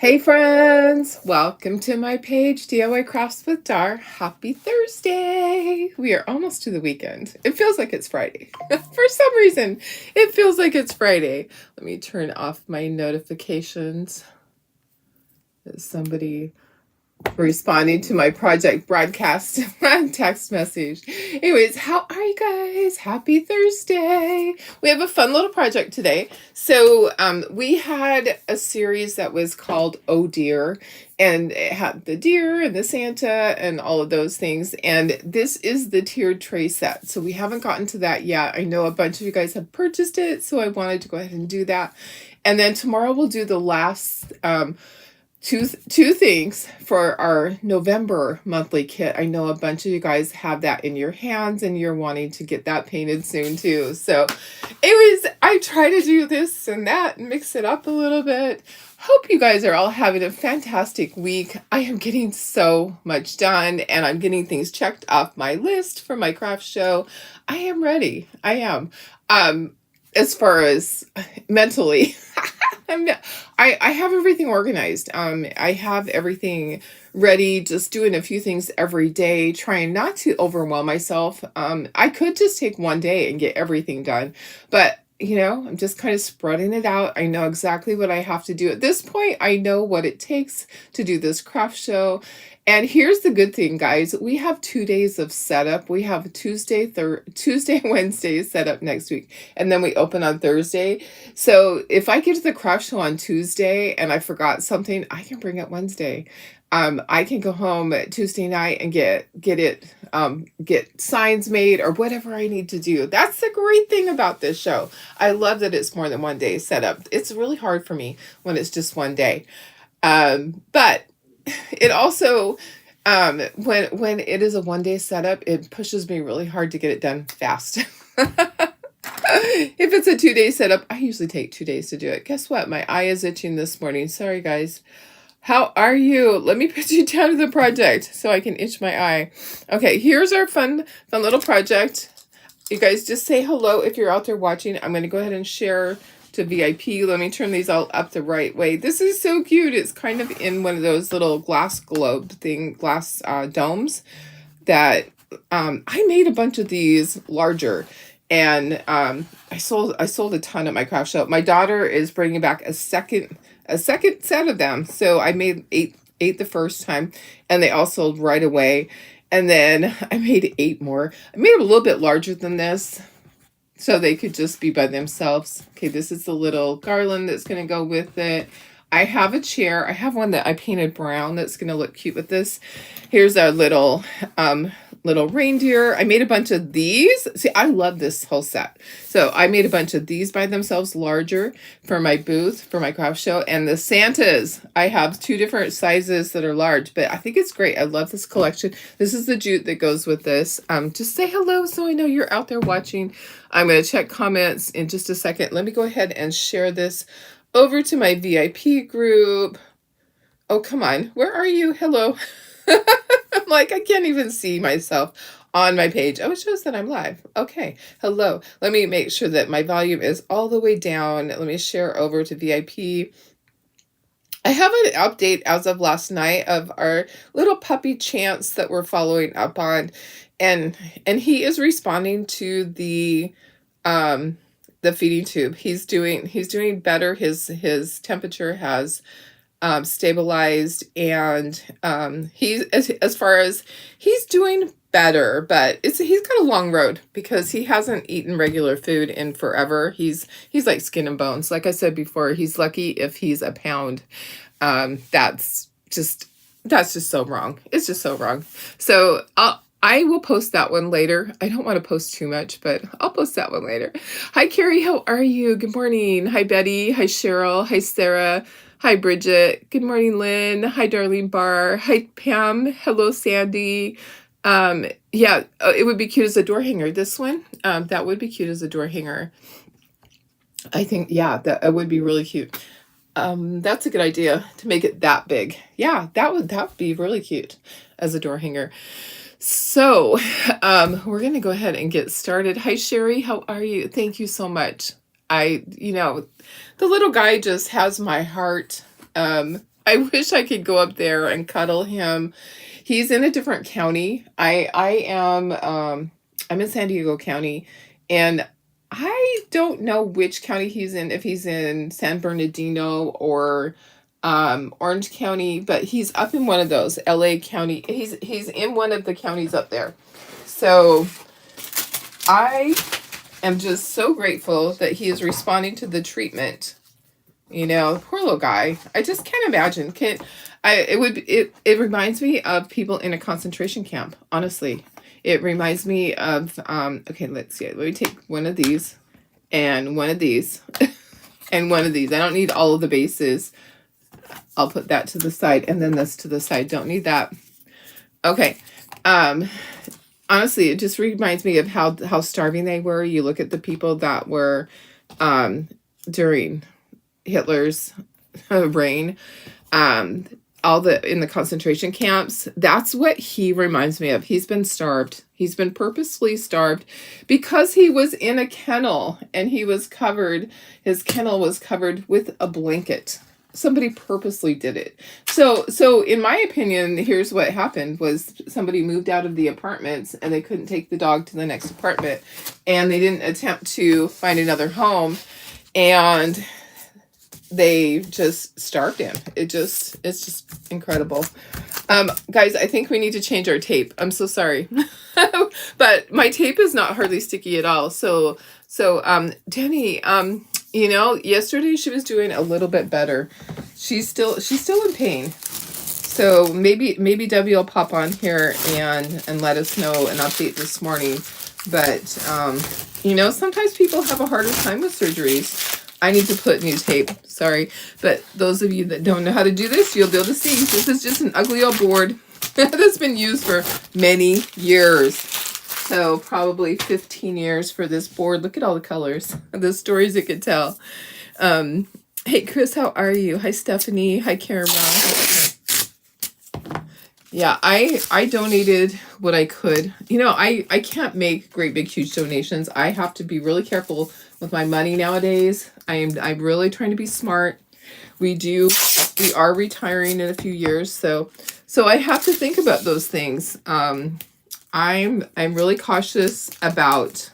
Hey friends, welcome to my page, DIY Crafts with Dar. Happy Thursday! We are almost to the weekend. It feels like it's Friday. For some reason, it feels like it's Friday. Let me turn off my notifications. Is somebody responding to my project broadcast text message? Anyways, how are you guys? Happy Thursday. We have a fun little project today. So we had a series that was called Oh Dear, and it had the deer and the Santa and all of those things. And this is the tiered tray set. So we haven't gotten to that yet. I know a bunch of you guys have purchased it, so I wanted to go ahead and do that. And then tomorrow we'll do the last two things for our November monthly kit. I know a bunch of you guys have that in your hands and you're wanting to get that painted soon too. So anyways, I try to do this and that and mix it up a little bit. Hope you guys are all having a fantastic week. I am getting so much done and I'm getting things checked off my list for my craft show. I am ready. I am. As far as mentally, I have everything organized. I have everything ready, just doing a few things every day, trying not to overwhelm myself. I could just take one day and get everything done, but I'm just kind of spreading it out. I know exactly what I have to do. At this point, I know what it takes to do this craft show. And here's the good thing, guys. We have 2 days of setup. We have Tuesday, Wednesday set up next week. And then we open on Thursday. So if I get to the craft show on Tuesday and I forgot something, I can bring it Wednesday. I can go home Tuesday night and get signs made or whatever I need to do. That's the great thing about this show. I love that it's more than 1 day setup. It's really hard for me when it's just 1 day. But it also, when it is a 1 day setup, it pushes me really hard to get it done fast. If it's a 2 day setup, I usually take 2 days to do it. Guess what? My eye is itching this morning. Sorry, guys. How are you? Let me put you down to the project so I can itch my eye. Okay, here's our fun little project. You guys just say hello if you're out there watching. I'm going to go ahead and share to VIP. Let me turn these all up the right way. This is so cute. It's kind of in one of those little glass domes that I made a bunch of these larger. And I sold a ton at my craft show. My daughter is bringing back a second set of them. So I made eight the first time, and they all sold right away. And then I made 8 more. I made them a little bit larger than this, so they could just be by themselves. Okay, this is the little garland that's going to go with it. I have a chair. I have one that I painted brown that's going to look cute with this. Here's our little reindeer. I made a bunch of these. See, I love this whole set. So I made a bunch of these by themselves, larger, for my booth, for my craft show. And the Santas, I have 2 different sizes that are large, but I think it's great. I love this collection. This is the jute that goes with this. Just say hello so I know you're out there watching. I'm going to check comments in just a second. Let me go ahead and share this over to my VIP group. Oh, come on. Where are you? Hello. I'm like, I can't even see myself on my page. Oh, it shows that I'm live. Okay. Hello. Let me make sure that my volume is all the way down. Let me share over to VIP. I have an update as of last night of our little puppy Chance that we're following up on. And he is responding to the feeding tube. He's doing better. His temperature has stabilized, and he's as far as he's doing better, but he's got a long road because he hasn't eaten regular food in forever. He's like skin and bones. Like I said before, he's lucky if he's a pound. That's just so wrong. It's just so wrong. So I will post that one later. I don't want to post too much, but I'll post that one later. Hi, Carrie. How are you? Good morning. Hi, Betty. Hi, Cheryl. Hi, Sarah. Hi, Bridget. Good morning, Lynn. Hi, Darlene Barr. Hi, Pam. Hello, Sandy. Yeah, it would be cute as a door hanger. This one, that would be cute as a door hanger. I think, yeah, that would be really cute. That's a good idea to make it that big. Yeah, that would be really cute as a door hanger. So, we're going to go ahead and get started. Hi, Sherry. How are you? Thank you so much. The little guy just has my heart. I wish I could go up there and cuddle him. He's in a different county. I'm in San Diego County, and I don't know which county he's in, if he's in San Bernardino or Orange County, but he's up in one of those, LA County. He's in one of the counties up there. So I am just so grateful that he is responding to the treatment. You know, poor little guy. I just can't imagine. It reminds me of people in a concentration camp, honestly. It reminds me of okay, let's see. Let me take one of these and one of these and one of these. I don't need all of the bases. I'll put that to the side and then this to the side. Don't need that. Okay. Honestly, it just reminds me of how starving they were. You look at the people that were during Hitler's reign, all in the concentration camps. That's what he reminds me of. He's been starved. He's been purposefully starved because he was in a kennel and his kennel was covered with a blanket. Somebody purposely did it. So in my opinion, here's what happened was somebody moved out of the apartments and they couldn't take the dog to the next apartment, and they didn't attempt to find another home, and they just starved him. It's just incredible. Guys, I think we need to change our tape. I'm so sorry. But my tape is not hardly sticky at all. So Jenny, you know, yesterday she was doing a little bit better. She's still in pain. So maybe Debbie will pop on here and let us know an update this morning. But you know, sometimes people have a harder time with surgeries. I need to put new tape. Sorry. But those of you that don't know how to do this, you'll be able to see. This is just an ugly old board that's been used for many years. So probably 15 years for this board. Look at all the colors, the stories it could tell. Hey, Chris, how are you? Hi, Stephanie. Hi, Karen. Yeah, I donated what I could. You know, I can't make great big huge donations. I have to be really careful with my money nowadays. I'm really trying to be smart. We are retiring in a few years, so I have to think about those things. I'm really cautious about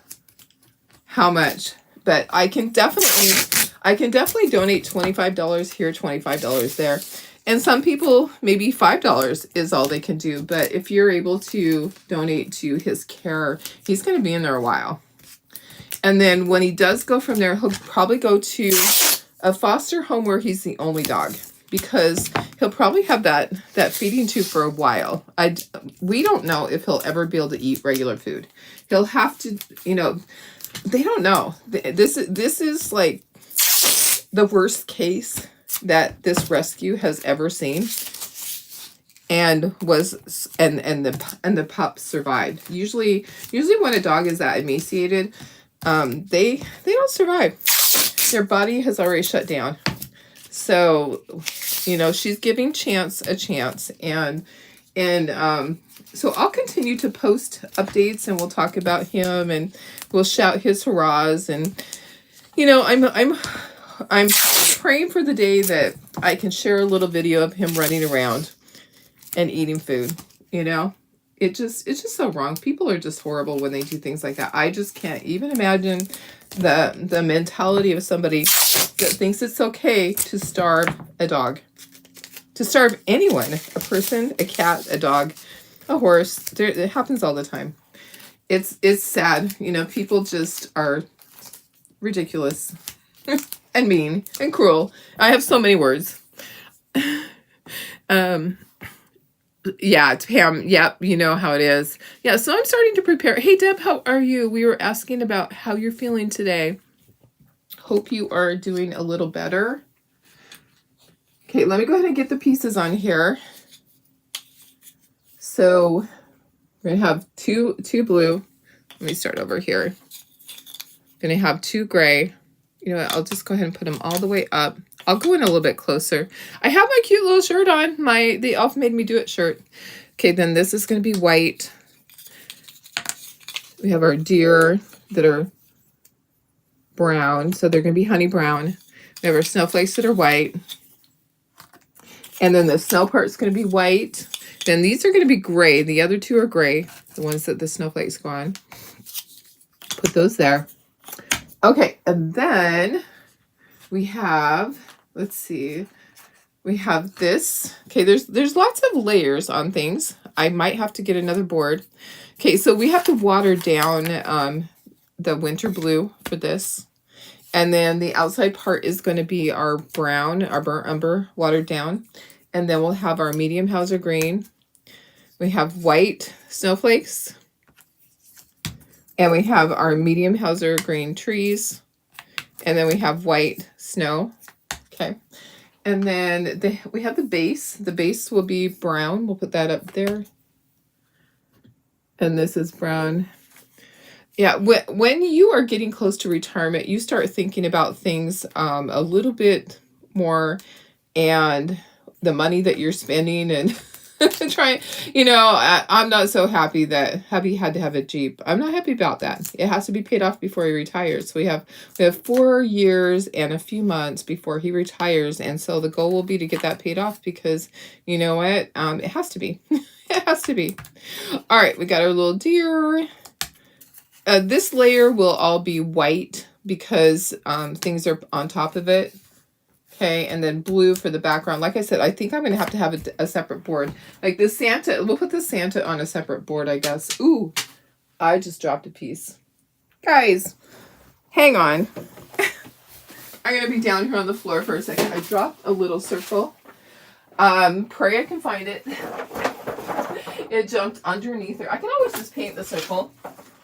how much, but I can definitely donate $25 here, $25 there. And some people, maybe $5 is all they can do. But if you're able to donate to his care, he's going to be in there a while. And then when he does go from there, he'll probably go to a foster home where he's the only dog, because he'll probably have that feeding tube for a while. We don't know if he'll ever be able to eat regular food. He'll have to, you know, they don't know. This is like the worst case that this rescue has ever seen, and the pup survived. Usually when a dog is that emaciated, they don't survive. Their body has already shut down. So, you know, she's giving Chance a chance, and so I'll continue to post updates, and we'll talk about him, and we'll shout his hurrahs, and you know, I'm praying for the day that I can share a little video of him running around and eating food. You know, it's just so wrong. People are just horrible when they do things like that. I just can't even imagine the mentality of somebody that thinks it's okay to starve a dog, to starve anyone, a person, a cat, a dog, a horse. It happens all the time. It's sad. You know, people just are ridiculous and mean and cruel. I have so many words. Yeah, Pam. Yep, you know how it is. Yeah, so I'm starting to prepare. Hey, Deb, how are you? We were asking about how you're feeling today. Hope you are doing a little better. Okay, let me go ahead and get the pieces on here. So we're going to have two blue. Let me start over here. Going to have 2 gray. You know what? I'll just go ahead and put them all the way up. I'll go in a little bit closer. I have my cute little shirt on. The Elf Made Me Do It shirt. Okay, then this is going to be white. We have our deer that are brown. So they're going to be honey brown. We have our snowflakes that are white. And then the snow part's going to be white. Then these are going to be gray. The other two are gray, the ones that the snowflakes go on. Put those there. Okay, and then we have, let's see, we have this. Okay, there's lots of layers on things. I might have to get another board. Okay, so we have to water down the winter blue for this. And then the outside part is going to be our brown, our burnt umber, watered down. And then we'll have our medium Hauser green. We have white snowflakes. And we have our medium Hauser green trees. And then we have white snow. Okay. And then we have the base. The base will be brown. We'll put that up there. And this is brown. Yeah, when you are getting close to retirement, you start thinking about things a little bit more, and the money that you're spending and trying, I'm not so happy that hubby had to have a Jeep. I'm not happy about that. It has to be paid off before he retires. So we have 4 years and a few months before he retires. And so the goal will be to get that paid off because you know what? It has to be. It has to be. All right, we got our little deer. This layer will all be white because things are on top of it. Okay, and then blue for the background. Like I said, I think I'm going to have a separate board. Like the Santa, we'll put the Santa on a separate board, I guess. Ooh, I just dropped a piece. Guys, hang on. I'm going to be down here on the floor for a second. I dropped a little circle. Pray I can find it. It jumped underneath there. I can always just paint the circle.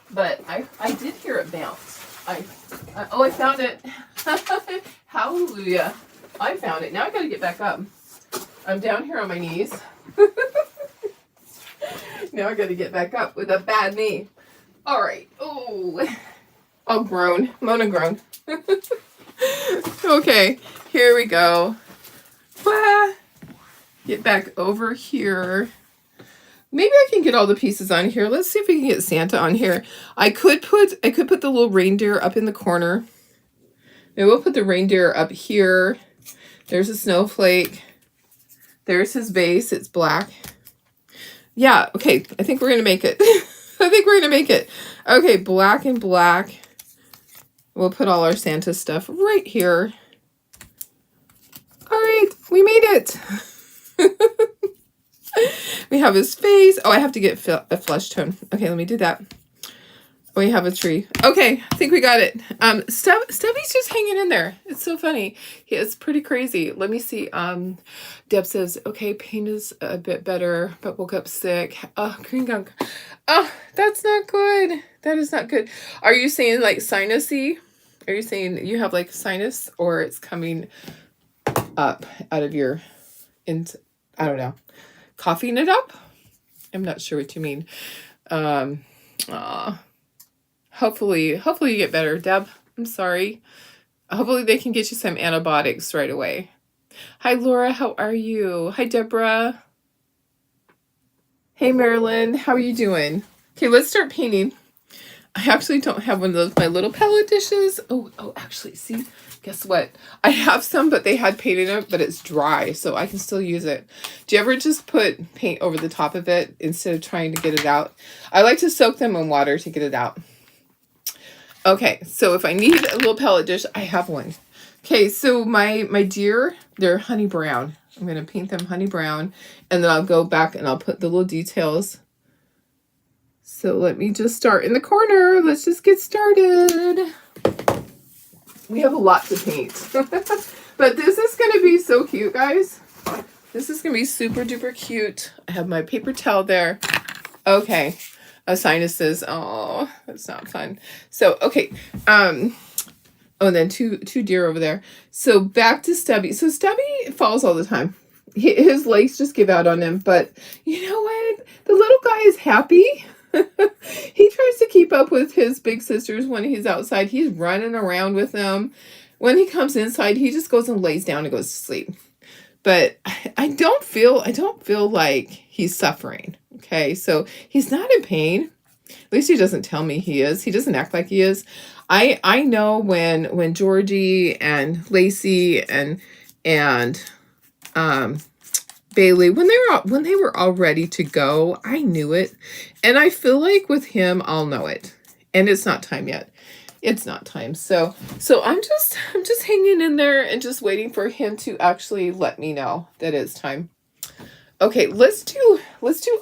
But I did hear it bounce. I found it. Hallelujah. I found it. Now I got to get back up. I'm down here on my knees. Now I got to get back up with a bad knee. All right. Oh, I'll groan. Mona groan. Okay. Here we go. Get back over here. Maybe I can get all the pieces on here. Let's see if we can get Santa on here. I could put the little reindeer up in the corner. Maybe we'll put the reindeer up here. There's a snowflake. There's his base. It's black. Yeah, okay. I think we're going to make it. I think we're going to make it. Okay, black and black. We'll put all our Santa stuff right here. All right, we made it. We have his face. Oh, I have to get a flesh tone. Okay, let me do that. We have a tree. Okay, I think we got it. Stubby's just hanging in there. It's so funny. It's pretty crazy. Let me see. Deb says, okay, pain is a bit better, but woke up sick. Oh, green gunk. Oh, that's not good. That is not good. Are you saying like sinusy? Are you saying you have like sinus, or it's coming up out of your, I don't know. Coughing it up? I'm not sure what you mean. Hopefully you get better, Deb. I'm sorry. Hopefully they can get you some antibiotics right away. Hi, Laura. How are you? Hi, Deborah. Hey, Marilyn. How are you doing? Okay, let's start painting. I actually don't have one of those, my little palette dishes. Oh, actually, see? Guess what? I have some, but they had paint in it, but it's dry, so I can still use it. Do you ever just put paint over the top of it instead of trying to get it out? I like to soak them in water to get it out. Okay, so if I need a little palette dish, I have one. Okay, so my deer, they're honey brown. I'm going to paint them honey brown, and then I'll go back and I'll put the little details. So let me just start in the corner. Let's just get started. We have a lot to paint. But this is going to be so cute, guys. This is going to be super duper cute. I have my paper towel there. Okay. Sinuses. Oh, that's not fun. So, okay. Oh, and then two deer over there. So back to Stubby. So Stubby falls all the time. His legs just give out on him. But you know what? The little guy is happy. He tries to keep up with his big sisters when he's outside. He's running around with them. When he comes inside, he just goes and lays down and goes to sleep. But I don't feel like he's suffering. Okay, so he's not in pain. At least he doesn't tell me he is. He doesn't act like he is. I know when Georgie and Lacey and Bailey, when they were all ready to go, I knew it. And I feel like with him, I'll know it. And it's not time yet. It's not time. So I'm just hanging in there and just waiting for him to actually let me know that it's time. Okay, let's do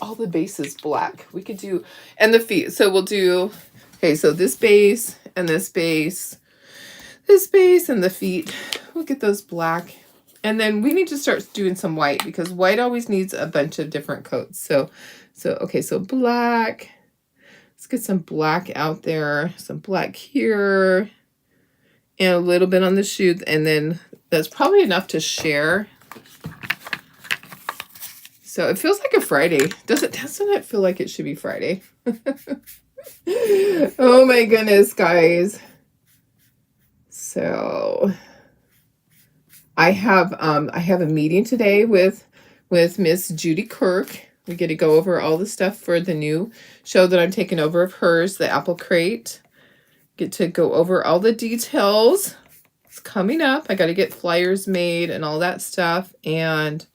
all the bases black. We could do, and the feet. So we'll do, okay, so this base and this base and the feet. We'll get those black. And then we need to start doing some white because white always needs a bunch of different coats. So okay, so black. Let's get some black out there, some black here, and a little bit on the shoe. And then that's probably enough to share. So it feels like a Friday. Doesn't it feel like it should be Friday? Oh my goodness, guys. So I have a meeting today with Miss Judy Kirk. We get to go over all the stuff for the new show that I'm taking over of hers, the Apple Crate. Get to go over all the details. It's coming up. I got to get flyers made and all that stuff. And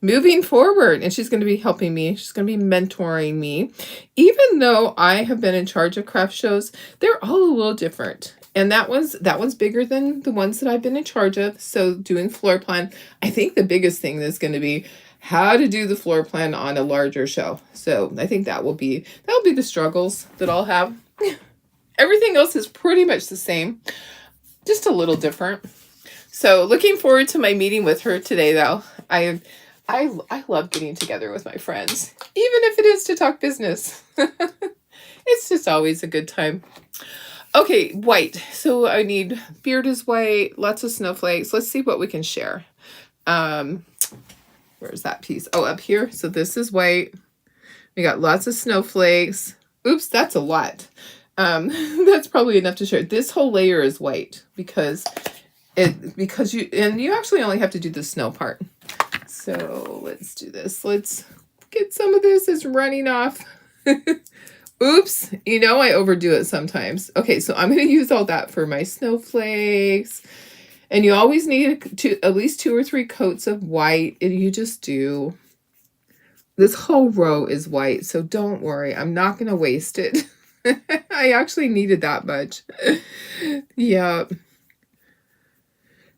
moving forward, and she's going to be helping me. She's going to be mentoring me. Even though I have been in charge of craft shows, they're all a little different. And that one's bigger than the ones that I've been in charge of. So doing floor plan, I think the biggest thing is going to be how to do the floor plan on a larger show. So I think that'll be the struggles that I'll have. Everything else is pretty much the same, just a little different. So looking forward to my meeting with her today, though. I love getting together with my friends, even if it is to talk business. It's just always a good time. Okay, white. So I need beard is white, lots of snowflakes. Let's see what we can share. Where's that piece? Oh, up here. So this is white. We got lots of snowflakes. Oops, that's a lot. That's probably enough to share. This whole layer is white because you actually only have to do the snow part. So let's do this. Let's get some of this. It's running off. Oops, I overdo it sometimes. Okay, so I'm going to use all that for my snowflakes. And you always need at least 2 or 3 coats of white. And you just do. This whole row is white, so don't worry. I'm not going to waste it. I actually needed that much. Yeah.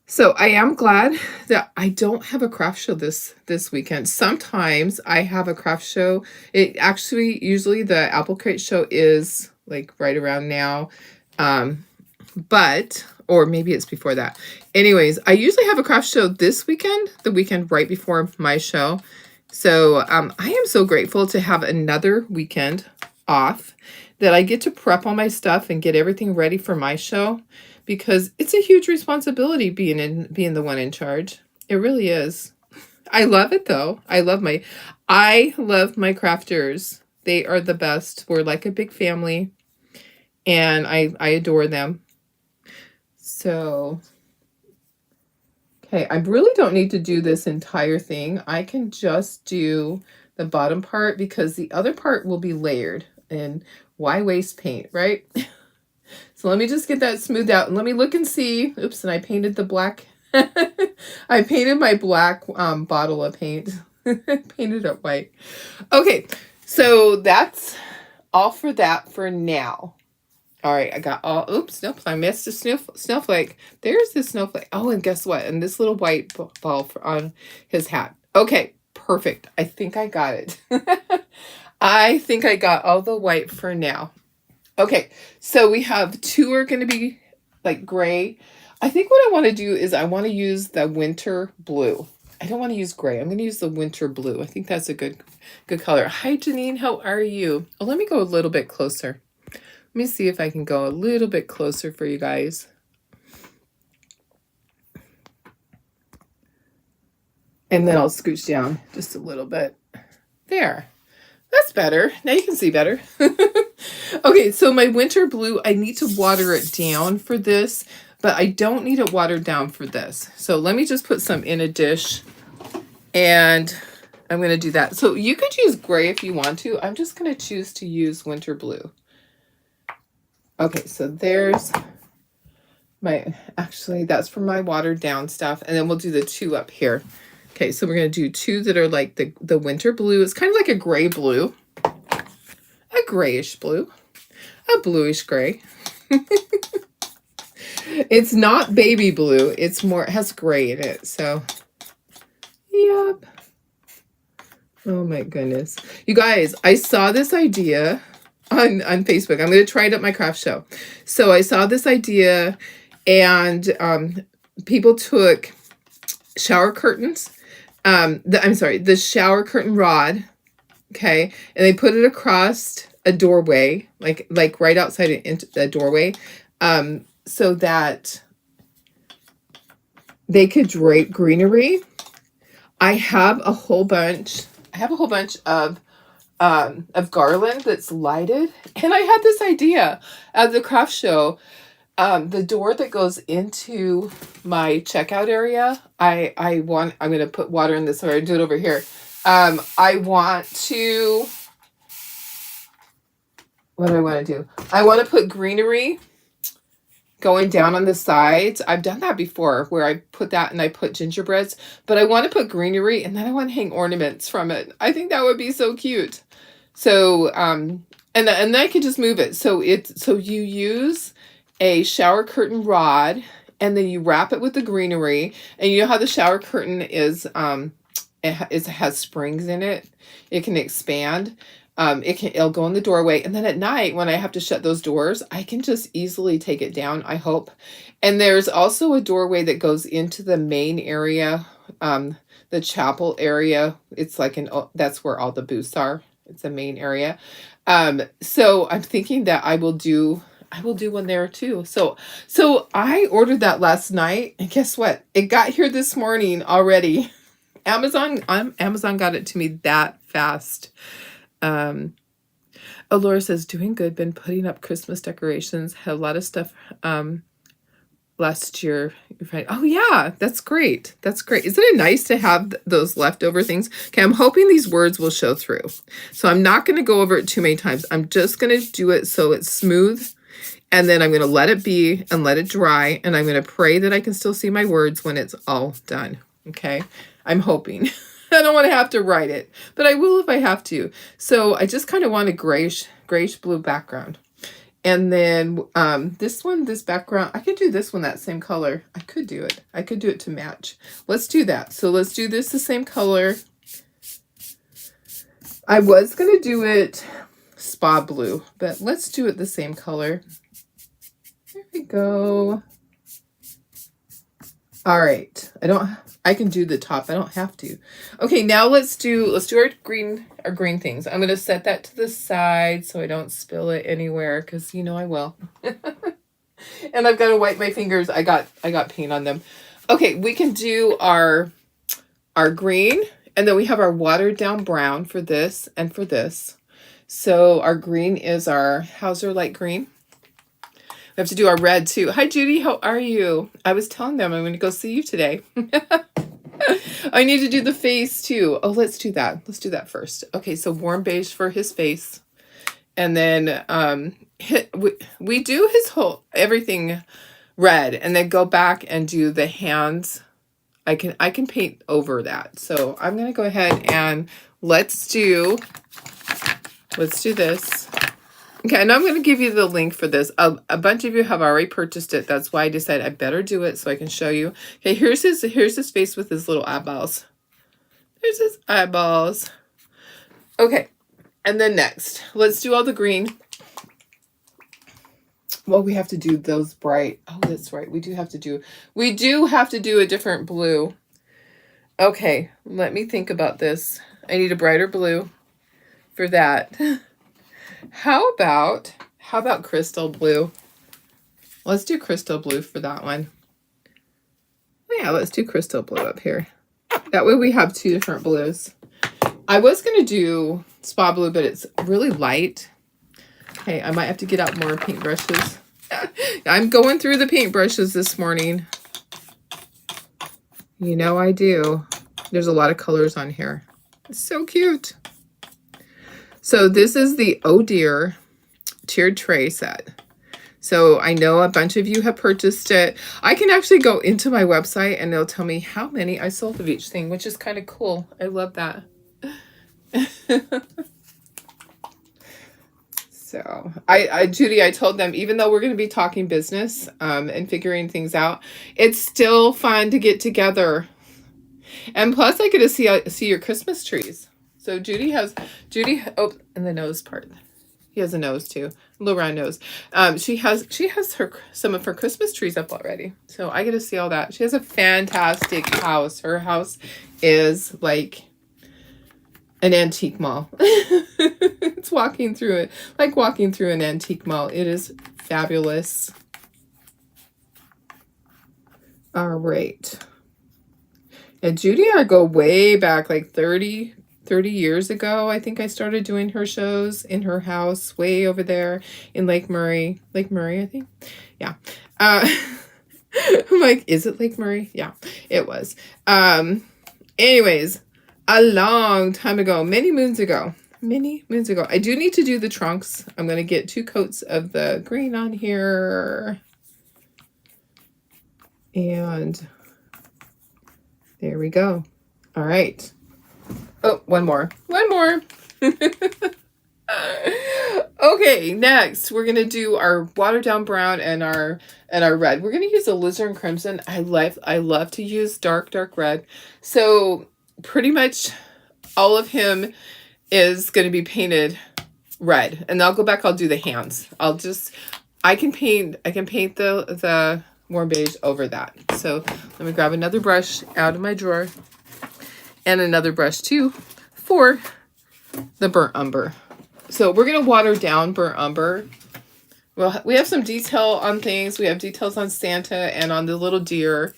So I am glad that I don't have a craft show this weekend. Sometimes I have a craft show. It actually, usually the Apple Crate show is like right around now. Or maybe it's before that. Anyways, I usually have a craft show this weekend, the weekend right before my show. So I am so grateful to have another weekend off that I get to prep all my stuff and get everything ready for my show. Because it's a huge responsibility being the one in charge. It really is. I love it though. I love my crafters. They are the best. We're like a big family. And I adore them. So, okay, I really don't need to do this entire thing. I can just do the bottom part because the other part will be layered. And why waste paint, right? So let me just get that smoothed out and let me look and see. Oops, and I painted the black. I painted my black bottle of paint. Painted it white. Okay, so that's all for that for now. All right, I got all, oops, nope, I missed a snowflake. There's the snowflake. Oh, and guess what? And this little white ball on his hat. Okay, perfect. I think I got it. I think I got all the white for now. Okay, so we have 2 are going to be like gray. I think what I want to do is I want to use the winter blue. I don't want to use gray. I'm going to use the winter blue. I think that's a good color. Hi, Janine. How are you? Oh, let me go a little bit closer. Let me see if I can go a little bit closer for you guys. And then I'll scooch down just a little bit. There. That's better. Now you can see better. Okay, so my winter blue, I need to water it down for this, but I don't need it watered down for this. So let me just put some in a dish, and I'm going to do that. So you could use gray if you want to. I'm just going to choose to use winter blue. Okay, so there's my, actually, that's for my watered down stuff, and then we'll do the 2 up here. Okay, so we're going to do 2 that are like the winter blue. It's kind of like a gray blue, a grayish blue, a bluish gray. It's not baby blue. It's more, it has gray in it. So, yep. Oh my goodness. You guys, I saw this idea on Facebook. I'm going to try it at my craft show. So I saw this idea, and people took shower curtains. The shower curtain rod. Okay. And they put it across a doorway, like right outside into the doorway, so that they could drape greenery. I have a whole bunch of garland that's lighted, and I had this idea at the craft show. The door that goes into my checkout area, I'm going to put water in this, or I do it over here. I want to, what do I want to do? I want to put greenery going down on the sides. I've done that before, where I put that and I put gingerbreads, but I want to put greenery, and then I want to hang ornaments from it. I think that would be so cute. So, and then I could just move it. So you use a shower curtain rod, and then you wrap it with the greenery, and you know how the shower curtain is, it has springs in it. It can expand. It'll go in the doorway, and then at night when I have to shut those doors, I can just easily take it down, I hope. And there's also a doorway that goes into the main area, the chapel area. It's like that's where all the booths are. It's the main area. So I'm thinking that I will do one there too. So I ordered that last night, and guess what? It got here this morning already. Amazon got it to me that fast. Laura says, doing good, been putting up Christmas decorations, had a lot of stuff last year. Oh yeah, that's great. Isn't it nice to have those leftover things? Okay, I'm hoping these words will show through. So I'm not going to go over it too many times. I'm just going to do it so it's smooth, and then I'm going to let it be and let it dry, and I'm going to pray that I can still see my words when it's all done. Okay, I'm hoping. I don't want to have to write it, but I will if I have to. So I just kind of want a grayish blue background. And then this background, I could do this one that same color. I could do it to match. Let's do that. So let's do this the same color. I was going to do it spa blue, but let's do it the same color. There we go. All right. I can do the top. I don't have to. Okay, now let's do our green things. I'm going to set that to the side so I don't spill it anywhere, because you know I will. And I've got to wipe my fingers. I got paint on them. Okay, we can do our green, and then we have our watered down brown for this and for this. So our green is our Hauser light green. We have to do our red too. Hi, Judy. How are you? I was telling them I'm going to go see you today. I need to do the face too. Oh, let's do that. Let's do that first. Okay, so warm beige for his face. And then we do his whole, everything red, and then go back and do the hands. I can paint over that. So I'm going to go ahead and let's do this. Okay, and I'm going to give you the link for this. A bunch of you have already purchased it. That's why I decided I better do it so I can show you. Okay, here's his face with his little eyeballs. There's his eyeballs. Okay, and then next, let's do all the green. Well, we have to do those bright. Oh, that's right. We do have to do a different blue. Okay, let me think about this. I need a brighter blue for that. How about crystal blue? Let's do crystal blue for that one. Yeah, let's do crystal blue up here. That way we have 2 different blues. I was going to do spa blue, but it's really light. Okay, I might have to get out more paintbrushes. I'm going through the paintbrushes this morning. You know I do. There's a lot of colors on here. It's so cute. So this is the Oh Dear tiered tray set. So I know a bunch of you have purchased it. I can actually go into my website and it'll tell me how many I sold of each thing, which is kind of cool. I love that. So Judy, I told them, even though we're going to be talking business and figuring things out, it's still fun to get together. And plus I get to see your Christmas trees. So Judy, oh, and the nose part. He has a nose too, a little round nose. She has some of her Christmas trees up already. So I get to see all that. She has a fantastic house. Her house is like an antique mall. It's walking through it, like walking through an antique mall. It is fabulous. All right. And Judy and I go way back, like 30 years ago. I think I started doing her shows in her house way over there in Lake Murray. Lake Murray, I think. Yeah. I'm like, is it Lake Murray? Yeah, it was. Anyways, a long time ago, many moons ago. I do need to do the trunks. I'm going to get 2 coats of the green on here. And there we go. All right. Oh, one more. Okay, next we're gonna do our watered down brown and our red. We're gonna use a alizarin crimson. I love to use dark red. So pretty much all of him is gonna be painted red, and I'll go back. I'll do the hands. I can paint the warm beige over that. So let me grab another brush out of my drawer. And another brush too for the burnt umber. So we're going to water down burnt umber. Well, we have some detail on things. We have details on Santa and on the little deer.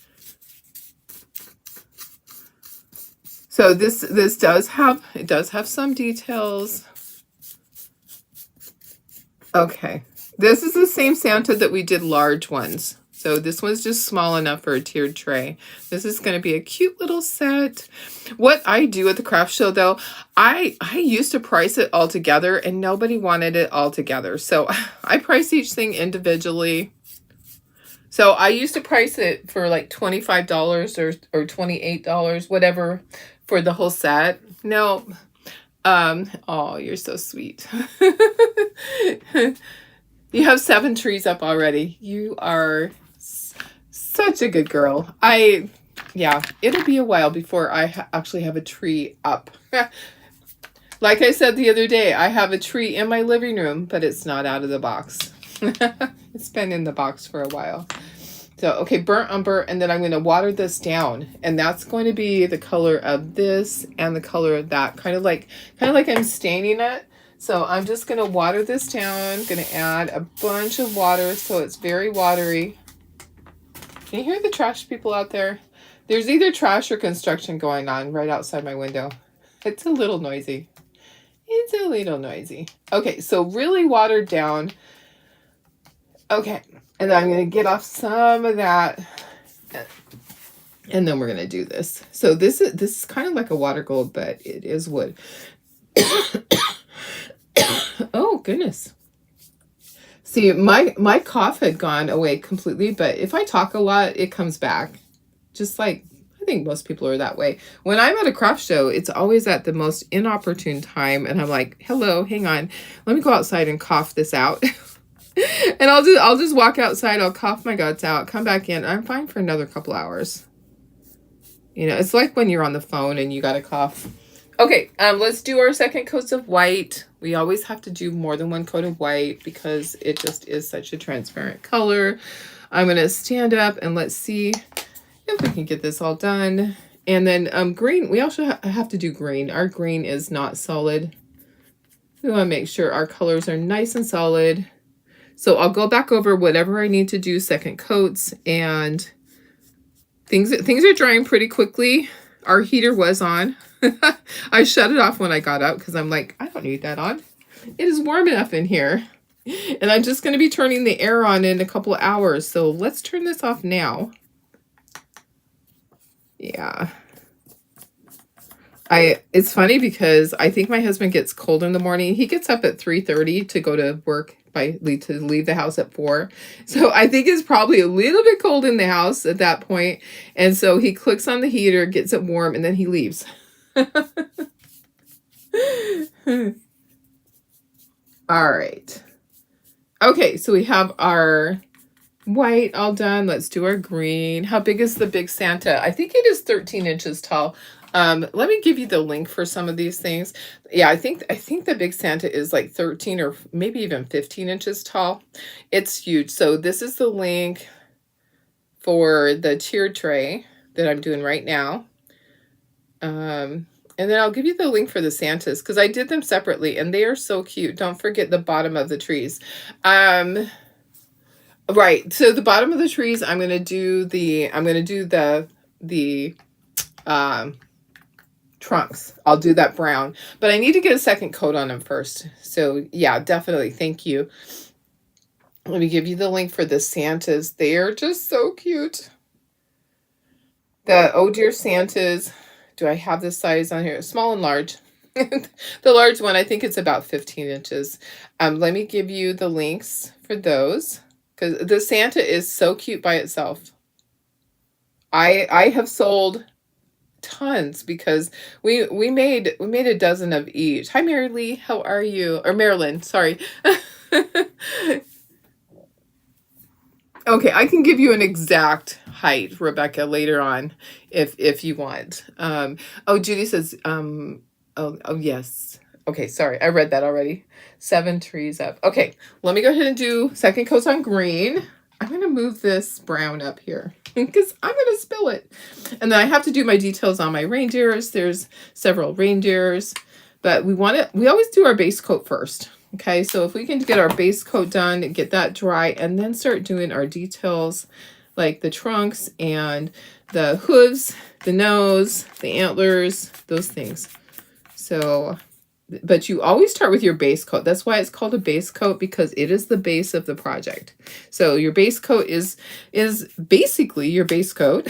So this does have some details. Okay. This is the same Santa that we did large ones. So this one's just small enough for a tiered tray. This is going to be a cute little set. What I do at the craft show, though, I used to price it all together, and nobody wanted it all together. So I price each thing individually. So I used to price it for like $25 or $28, whatever, for the whole set. No. Oh, you're so sweet. You have 7 trees up already. You are such a good girl. Yeah, it'll be a while before I actually have a tree up. Like I said the other day, I have a tree in my living room, but it's not out of the box. It's been in the box for a while. So, okay, burnt umber, and then I'm going to water this down, and that's going to be the color of this and the color of that, kind of like I'm staining it. So I'm just going to water this down. Going to add a bunch of water so it's very watery. Can you hear the trash people out there? There's either trash or construction going on right outside my window. It's a little noisy. Okay, so really watered down. Okay, and then I'm going to get off some of that. And then we're going to do this. So this is kind of like a water gold, but it is wood. Oh, goodness. See, my cough had gone away completely, but if I talk a lot, it comes back. Just like, I think most people are that way. When I'm at a craft show, it's always at the most inopportune time, and I'm like, hello, hang on. Let me go outside and cough this out. And I'll just walk outside, I'll cough my guts out, come back in, I'm fine for another couple hours. You know, it's like when you're on the phone and you got to cough. Okay, let's do our second coats of white. We always have to do more than one coat of white because it just is such a transparent color. I'm going to stand up and let's see if we can get this all done. And then green, we also have to do green. Our green is not solid. We want to make sure our colors are nice and solid. So I'll go back over whatever I need to do second coats, and things are drying pretty quickly. Our heater was on. I shut it off when I got up because I'm like, I don't need that on. It is warm enough in here. And I'm just going to be turning the air on in a couple of hours. So let's turn this off now. Yeah. It's funny because I think my husband gets cold in the morning. He gets up at 3:30 to go to work to leave the house at 4. So I think it's probably a little bit cold in the house at that point. And so he clicks on the heater, gets it warm, and then he leaves. All right. Okay, so we have our white all done. Let's do our green. How big is the big Santa? I think it is 13 inches tall. Let me give you the link for some of these things. Yeah, I think the big Santa is like 13 or maybe even 15 inches tall. It's huge. So this is the link for the tier tray that I'm doing right now. And then I'll give you the link for the Santas because I did them separately and they are so cute. Don't forget the bottom of the trees. Right. So the bottom of the trees, I'm gonna do the trunks. I'll do that brown, but I need to get a second coat on them first. So yeah, definitely. Thank you. Let me give you the link for the Santas. They are just so cute. The Oh Dear Santas. Do I have this size on here? Small and large. The large one, I think it's about 15 inches. Let me give you the links for those because the Santa is so cute by itself. I have sold tons because we made a dozen of each. Hi, Mary Lee. How are you? Or Marilyn, sorry. Okay, I can give you an exact height, Rebecca, later on if you want. Oh, Judy says, oh yes. Okay, sorry, I read that already. 7 trees up. Okay, let me go ahead and do second coat on green. I'm going to move this brown up here because I'm going to spill it. And then I have to do my details on my reindeers. There's several reindeers, but we always do our base coat first. Okay, so if we can get our base coat done, get that dry, and then start doing our details like the trunks and the hooves, the nose, the antlers, those things. So, but you always start with your base coat. That's why it's called a base coat, because it is the base of the project. So your base coat is basically your base coat.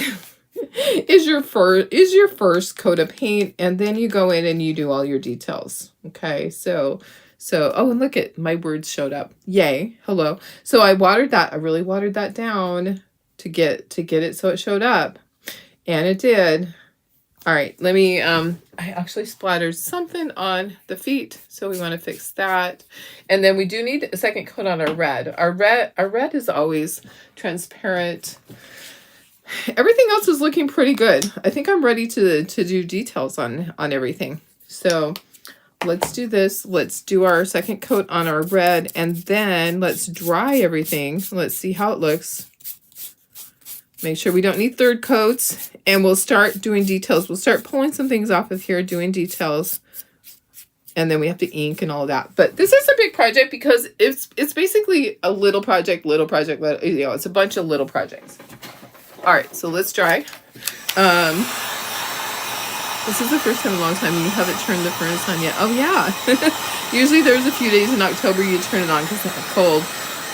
is your first coat of paint, and then you go in and you do all your details. Okay, so oh, and look at my words showed up. Yay, hello. So I really watered that down to get it so it showed up, and it did. All right, let me I actually splattered something on the feet, so we want to fix that. And then we do need a second coat on our red. Our red is always transparent. Everything else is looking pretty good. I think I'm ready to do details on everything. So let's do this. Let's do our second coat on our red, and then let's dry everything. Let's see how it looks. Make sure we don't need third coats, and we'll start doing details. We'll start pulling some things off of here, doing details, and then we have to ink and all that. But this is a big project because it's basically a little project, it's a bunch of little projects. All right, so let's dry. This is the first time in a long time you haven't turned the furnace on yet. Oh, yeah. Usually there's a few days in October you turn it on because it's cold.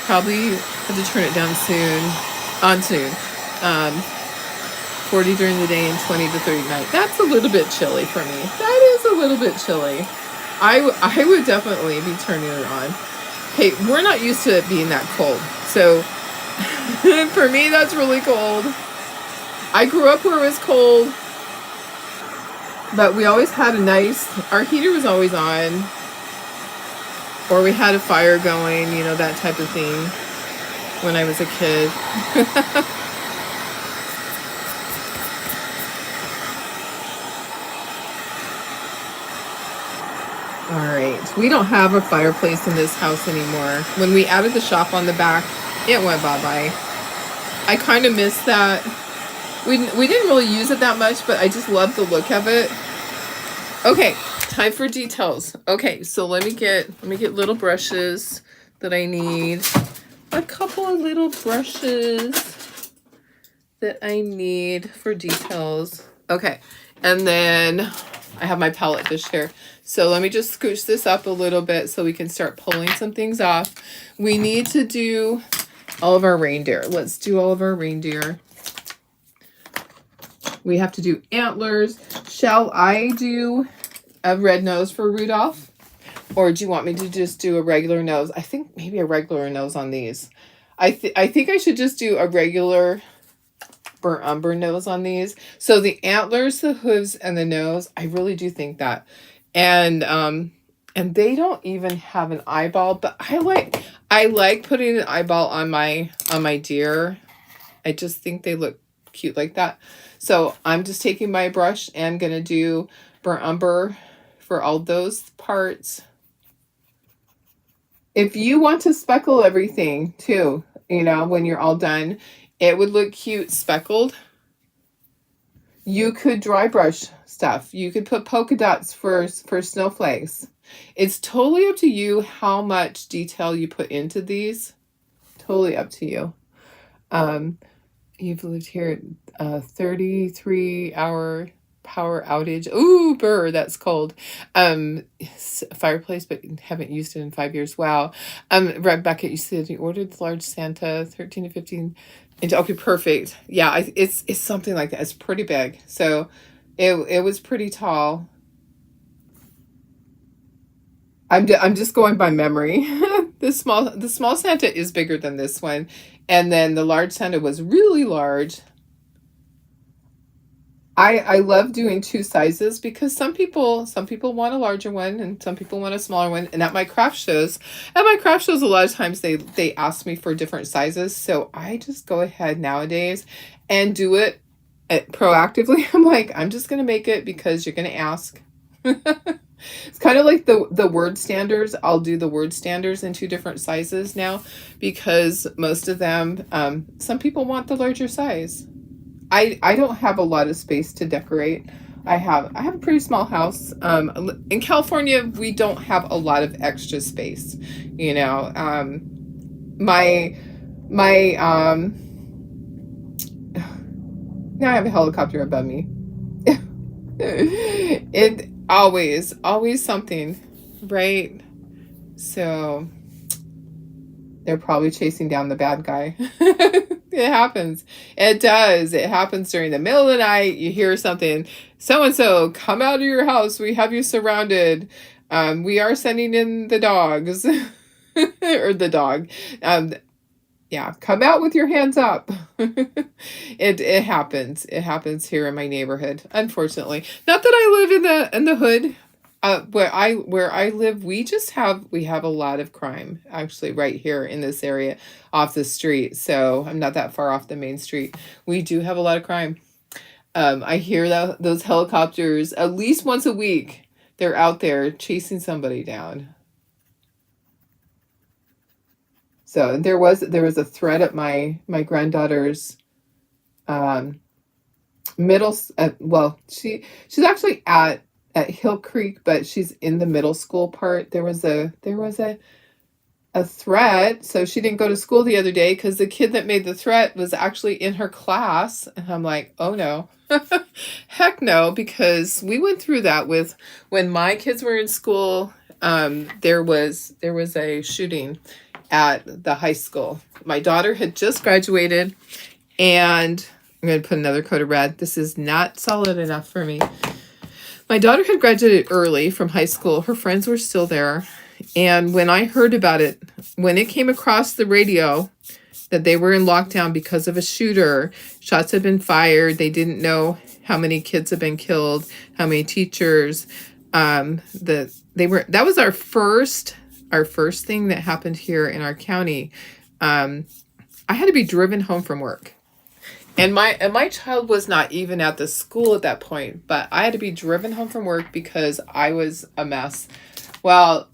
Probably have to turn it down soon. 40 during the day and 20 to 30 at night. That's a little bit chilly for me. That is a little bit chilly. I would definitely be turning it on. Hey, we're not used to it being that cold. So for me, that's really cold. I grew up where it was cold. But we always had our heater was always on, or we had a fire going, that type of thing when I was a kid. All right, we don't have a fireplace in this house anymore. When we added the shop on the back, it went bye-bye. I kind of miss that. We didn't really use it that much, but I just love the look of it. Okay, time for details. Okay, so let me get little brushes that I need. A couple of little brushes that I need for details. Okay, and then I have my palette fish here. So let me just scooch this up a little bit so we can start pulling some things off. We need to do all of our reindeer. Let's do all of our reindeer. We have to do antlers. Shall I do a red nose for Rudolph? Or do you want me to just do a regular nose? I think maybe a regular nose on these. I think I should just do a regular burnt umber nose on these. So the antlers, the hooves, and the nose, I really do think that. And they don't even have an eyeball, but I like putting an eyeball on my deer. I just think they look cute like that. So I'm just taking my brush and gonna do burnt umber for all those parts. If you want to speckle everything too, when you're all done, it would look cute speckled. You could dry brush stuff. You could put polka dots for snowflakes. It's totally up to you how much detail you put into these. Totally up to you. You've lived here 33-hour power outage. Ooh, burr, that's cold. Fireplace, but haven't used it in 5 years. Wow. Rebecca, you said you ordered the large Santa, 13 to 15 inch. Okay, perfect. Yeah, it's something like that. It's pretty big. So it was pretty tall. I'm just going by memory. The small Santa is bigger than this one, and then the large Santa was really large. I love doing two sizes because some people want a larger one and some people want a smaller one. And at my craft shows, a lot of times they ask me for different sizes, so I just go ahead nowadays and do it proactively. I'm like, I'm just gonna make it because you're gonna ask. It's kind of like the word standers. I'll do the word standers in two different sizes now because most of them, some people want the larger size. I don't have a lot of space to decorate. I have a pretty small house. In California, we don't have a lot of extra space. My now I have a helicopter above me. It always something, right? So they're probably chasing down the bad guy. It happens. It does. It happens during the middle of the night. You hear something, so and so, come out of your house. We have you surrounded. We are sending in the dogs or the dog. Yeah, come out with your hands up. It happens. It happens here in my neighborhood, unfortunately. Not that I live in the hood. Where I live, we have a lot of crime actually right here in this area off the street. So I'm not that far off the main street. We do have a lot of crime. I hear those helicopters at least once a week. They're out there chasing somebody down. So there was a threat at my granddaughter's um, well, she's actually at Hill Creek, but she's in the middle school part. There was a threat, so she didn't go to school the other day because the kid that made the threat was actually in her class, and I'm like, oh no. Heck no, because we went through that with when my kids were in school. There was a shooting at the high school. My daughter had just graduated, and I'm going to put another coat of red. This is not solid enough for me. My daughter had graduated early from high school. Her friends were still there. And when I heard about it, when it came across the radio that they were in lockdown because of a shooter, shots had been fired, they didn't know how many kids had been killed, how many teachers, that was our first thing that happened here in our county. I had to be driven home from work. And my child was not even at the school at that point, but I had to be driven home from work because I was a mess. Well,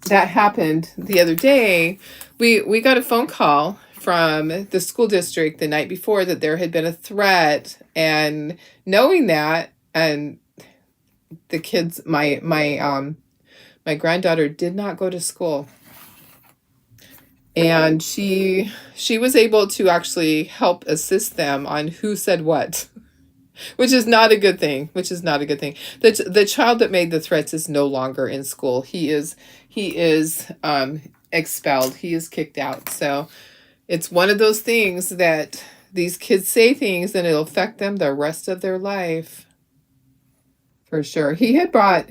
that happened the other day. We got a phone call from the school district the night before that there had been a threat, and knowing that, and the kids, my granddaughter did not go to school. And she was able to actually help assist them on who said what, which is not a good thing. The child that made the threats is no longer in school. He is expelled. He is kicked out. So it's one of those things that these kids say things and it'll affect them the rest of their life. For sure. He had brought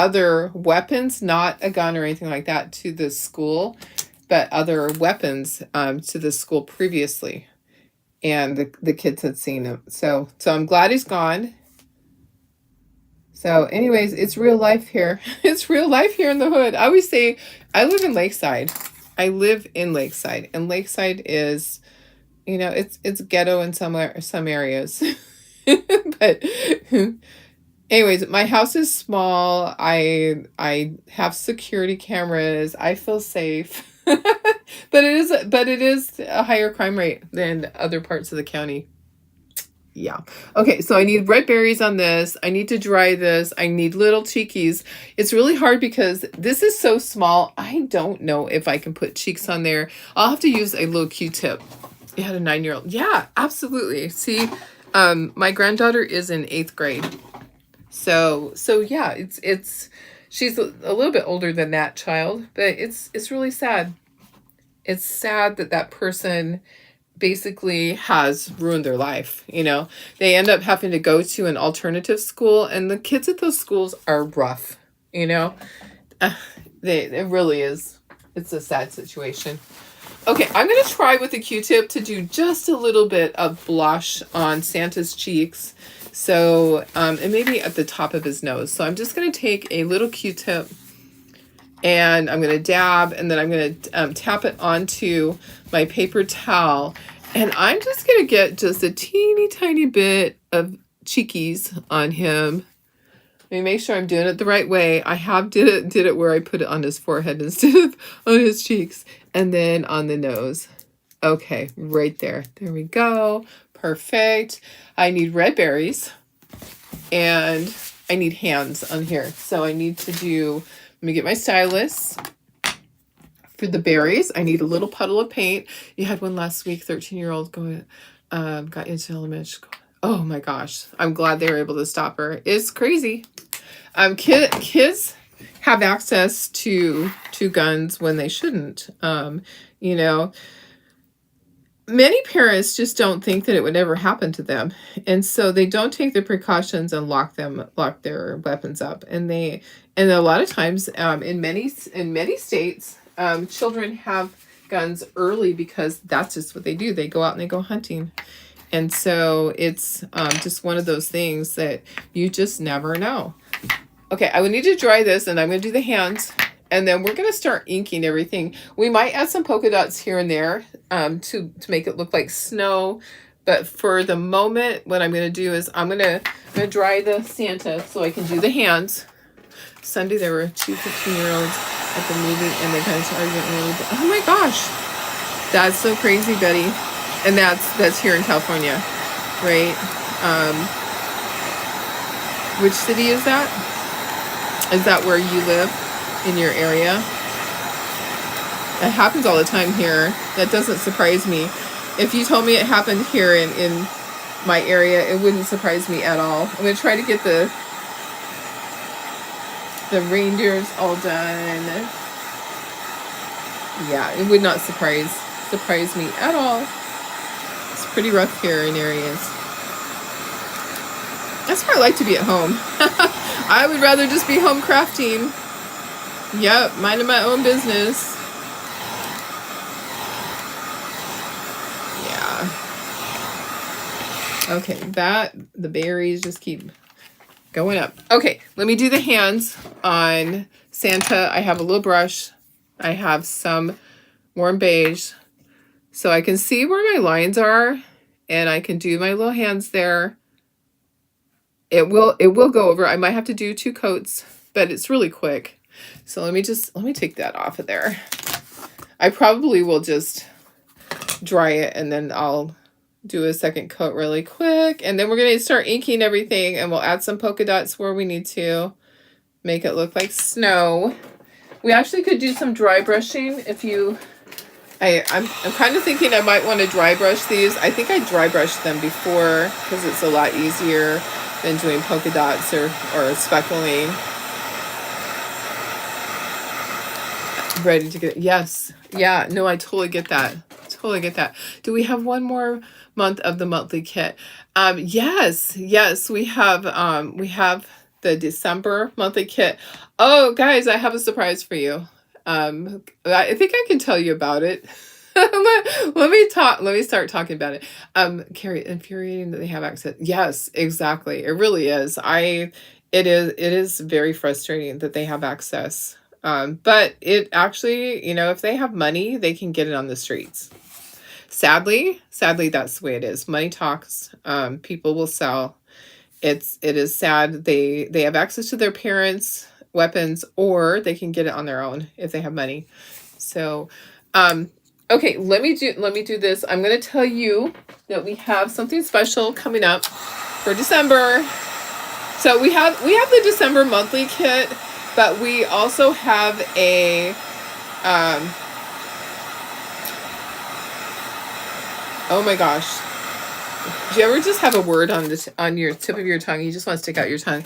other weapons, not a gun or anything like that, to the school, but other weapons to the school previously. And the kids had seen him. So I'm glad he's gone. So anyways, it's real life here. It's real life here in the hood. I always say I live in Lakeside. I live in Lakeside, and Lakeside is, it's ghetto in some areas. But anyways, my house is small. I have security cameras. I feel safe. But it is a higher crime rate than other parts of the county. Yeah. Okay, so I need red berries on this. I need to dry this. I need little cheekies. It's really hard because this is so small. I don't know if I can put cheeks on there. I'll have to use a little Q-tip. You had a 9-year-old. Yeah, absolutely. See, my granddaughter is in 8th grade. So yeah, she's a little bit older than that child, but it's really sad. It's sad that person basically has ruined their life. They end up having to go to an alternative school, and the kids at those schools are rough. It really is. It's a sad situation. Okay, I'm going to try with the Q-tip to do just a little bit of blush on Santa's cheeks. So, and maybe at the top of his nose. So I'm just going to take a little Q-tip, and I'm going to dab, and then I'm going to tap it onto my paper towel. And I'm just going to get just a teeny tiny bit of cheekies on him. Let me make sure I'm doing it the right way. I did it where I put it on his forehead instead of on his cheeks. And then on the nose. Okay, right there. There we go. Perfect. I need red berries. And I need hands on here. So I need to let me get my stylus. For the berries, I need a little puddle of paint. You had one last week, 13-year-old got into elementary school. Oh my gosh. I'm glad they were able to stop her. It's crazy. Kids have access to guns when they shouldn't. Many parents just don't think that it would ever happen to them. And so they don't take the precautions and lock their weapons up. And a lot of times, in many states, children have guns early because that's just what they do. They go out and they go hunting. And so it's just one of those things that you just never know. Okay, I would need to dry this, and I'm going to do the hands. And then we're going to start inking everything. We might add some polka dots here and there to make it look like snow. But for the moment, what I'm going to do is I'm going to dry the Santa so I can do the hands. Sunday, there were 2 15-year-olds at the movie, and they kind of started getting really bad. Oh my gosh. That's so crazy, Betty. And that's here in California, right? Which city is that? Is that where you live? In your area? It happens all the time here. That doesn't surprise me. If you told me it happened here in my area, it wouldn't surprise me at all. I'm going to try to get the reindeers all done. Yeah, it would not surprise me at all. It's pretty rough here in areas. That's why I like to be at home. I would rather just be home crafting. Yep, minding my own business. Yeah. Okay, the berries just keep going up. Okay, let me do the hands on Santa. I have a little brush. I have some warm beige. So I can see where my lines are, and I can do my little hands there. It will go over. I might have to do 2 coats, but it's really quick. So let me take that off of there. I probably will just dry it, and then I'll do a second coat really quick. And then we're going to start inking everything, and we'll add some polka dots where we need to make it look like snow. We actually could do some dry brushing if you... I'm kind of thinking I might want to dry brush these. I think I dry brushed them before because it's a lot easier than doing polka dots or speckling. Ready to get... Yes. Yeah. No, I totally get that. Totally get that. Do we have one more month of the monthly kit? Yes. We have the December monthly kit. Oh, guys, I have a surprise for you. I think I can tell you about it. Let me talk. Let me start talking about it. Carrie, infuriating that they have access. Yes, exactly. It really is. It is very frustrating that they have access. But it actually, if they have money, they can get it on the streets. Sadly, that's the way it is. Money talks. People will sell. It is sad. They have access to their parents' weapons, or they can get it on their own if they have money. So, okay, let me do this. I'm going to tell you that we have something special coming up for December. So we have the December monthly kit, but we also have a oh my gosh. Do you ever just have a word on your tip of your tongue? You just want to stick out your tongue.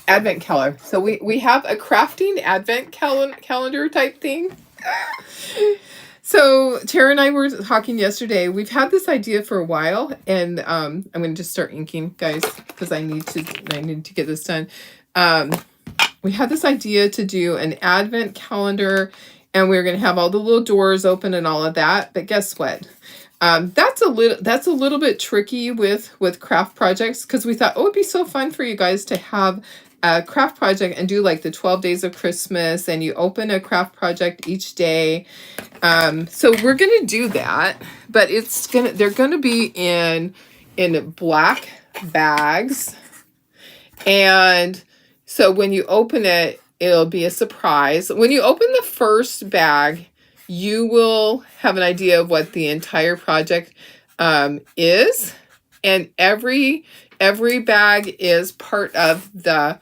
Advent calendar. So we have a crafting advent calendar type thing. So Tara and I were talking yesterday. We've had this idea for a while, and I'm going to just start inking, guys, because I need to get this done. We had this idea to do an advent calendar, and we were going to have all the little doors open and all of that. But guess what? That's a little bit tricky with craft projects, because we thought, it'd be so fun for you guys to have a craft project and do like the 12 days of Christmas, and you open a craft project each day. So we're gonna do that, but they're gonna be in black bags, and so when you open it, it'll be a surprise. When you open the first bag, you will have an idea of what the entire project is, and every bag is part of the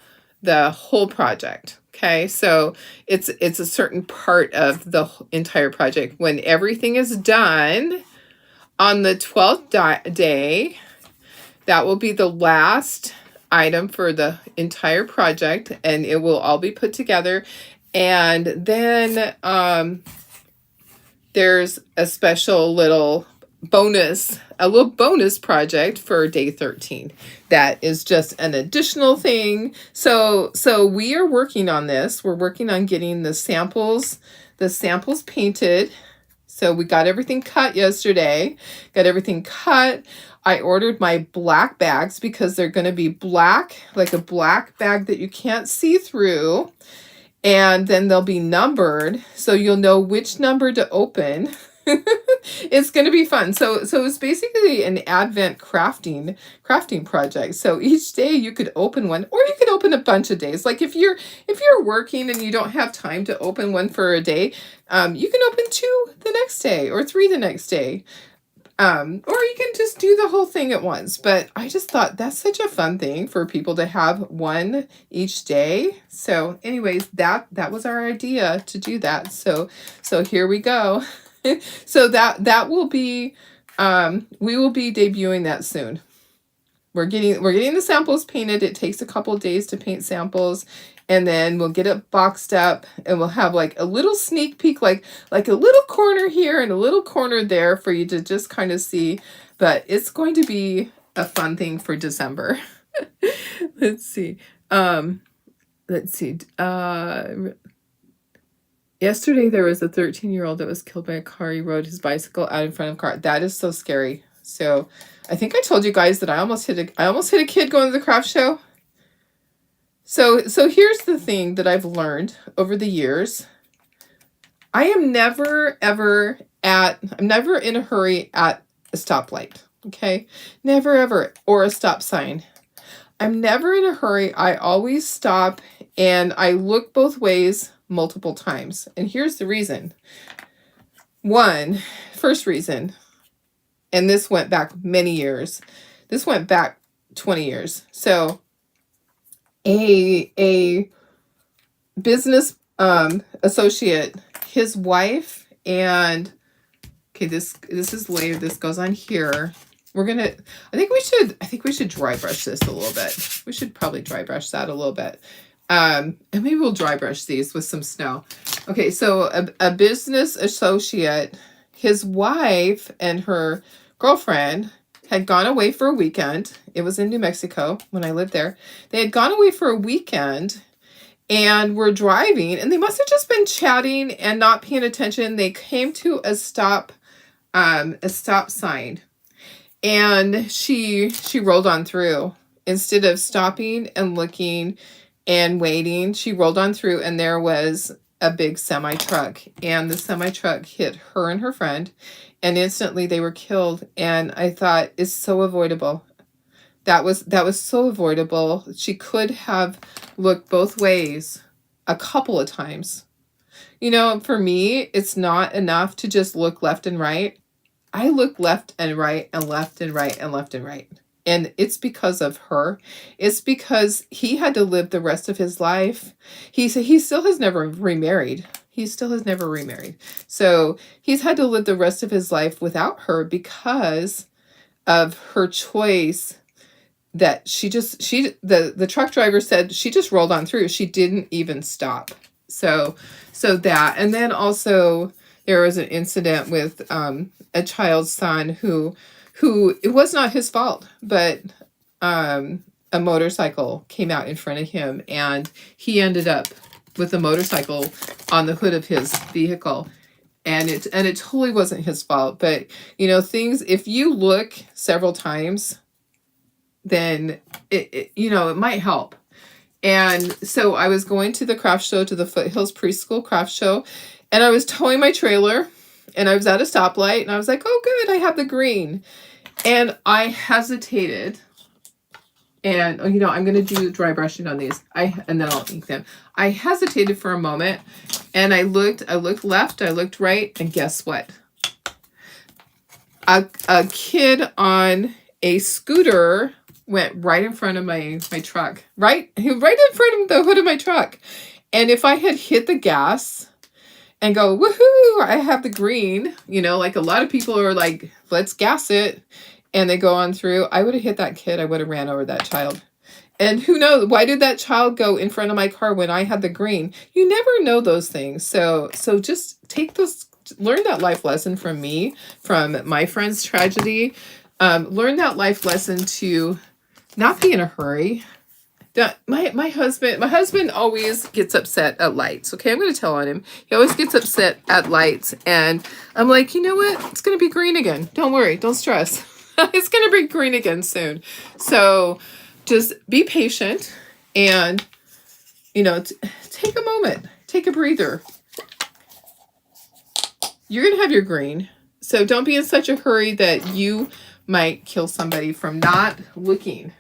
whole project. Okay, so it's a certain part of the entire project. When everything is done on the 12th day, that will be the last item for the entire project, and it will all be put together. And then there's a special little bonus project for day 13 that is just an additional thing. So we are working on this. We're working on getting the samples painted. So we got everything cut yesterday. I ordered my black bags because they're going to be black, like a black bag that you can't see through. And then they'll be numbered, so you'll know which number to open. It's going to be fun. So it's basically an Advent crafting project. So each day you could open one, or you could open a bunch of days. Like if you're working and you don't have time to open one for a day, you can open 2 the next day or 3 the next day. Or you can just do the whole thing at once. But I just thought that's such a fun thing for people to have one each day. So anyways, that was our idea to do that. So here we go. So that will be, we will be debuting that soon. We're getting the samples painted. It takes a couple days to paint samples, and then we'll get it boxed up, and we'll have like a little sneak peek, like a little corner here and a little corner there for you to just kind of see. But it's going to be a fun thing for December. Let's see. Yesterday there was a 13-year-old that was killed by a car. He rode his bicycle out in front of a car. That is so scary. So I think I told you guys that I almost hit a kid going to the craft show. So here's the thing that I've learned over the years. I am never I'm never in a hurry at a stoplight. Okay? Never ever. Or a stop sign. I'm never in a hurry. I always stop and I look both ways multiple times. And here's the reason. First reason, and this went back many years. This went back 20 years. So a business associate, his wife, and okay, this is later. This goes on here. I think we should dry brush this a little bit. We should probably dry brush that a little bit. And maybe we'll dry brush these with some snow. Okay, so a business associate, his wife and her girlfriend had gone away for a weekend. It was in New Mexico when I lived there. They had gone away for a weekend and were driving, and they must have just been chatting and not paying attention. They came to a stop sign, and she rolled on through. Instead of stopping and looking and waiting, she rolled on through, and there was a big semi truck, and the semi truck hit her and her friend, and instantly they were killed. And I thought, it's so avoidable. That was so avoidable. She could have looked both ways a couple of times. You know, for me, it's not enough to just look left and right. I look left and right and left and right and left and right. And it's because of her. It's because he had to live the rest of his life. He still has never remarried. He still has never remarried. So he's had to live the rest of his life without her because of her choice. That the truck driver said she just rolled on through. She didn't even stop. So that, and then also there was an incident with a child's son who it was not his fault, but a motorcycle came out in front of him, and he ended up with a motorcycle on the hood of his vehicle. And it totally wasn't his fault. But you know, things, if you look several times, then it might help. And so I was going to the craft show, to the Foothills Preschool craft show, and I was towing my trailer, and I was at a stoplight, and I was like, oh good, I have the green. And I hesitated, and I'm going to do dry brushing on these, and then I'll ink them. I hesitated for a moment, and I looked left, I looked right, and guess what? A kid on a scooter went right in front of my truck, right in front of the hood of my truck. And if I had hit the gas and go, woohoo, I have the green, like a lot of people are like, let's gas it, and they go on through, I would have hit that kid. I would have ran over that child. And who knows, why did that child go in front of my car when I had the green? You never know those things. So just take those, learn that life lesson from me, from my friend's tragedy. Learn that life lesson to not be in a hurry. My husband always gets upset at lights. Okay, I'm going to tell on him. He always gets upset at lights, and I'm like, you know what? It's going to be green again. Don't worry. Don't stress. It's going to be green again soon. So just be patient, and take a moment, take a breather. You're going to have your green. So don't be in such a hurry that you might kill somebody from not looking,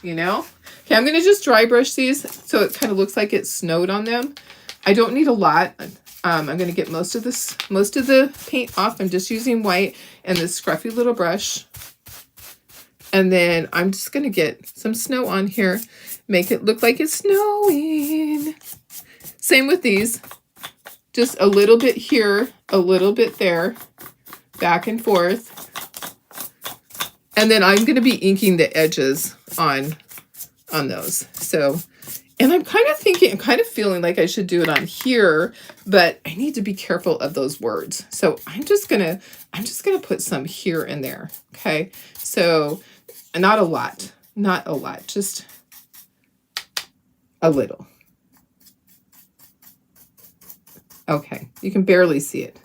Okay, I'm going to just dry brush these so it kind of looks like it snowed on them. I don't need a lot. I'm going to get most of the paint off. I'm just using white and this scruffy little brush. And then I'm just going to get some snow on here, make it look like it's snowing. Same with these. Just a little bit here, a little bit there, back and forth. And then I'm going to be inking the edges on those. So, and I'm kind of feeling like I should do it on here, but I need to be careful of those words. So I'm just going to put some here and there. Okay. So not a lot, just a little. Okay. You can barely see it.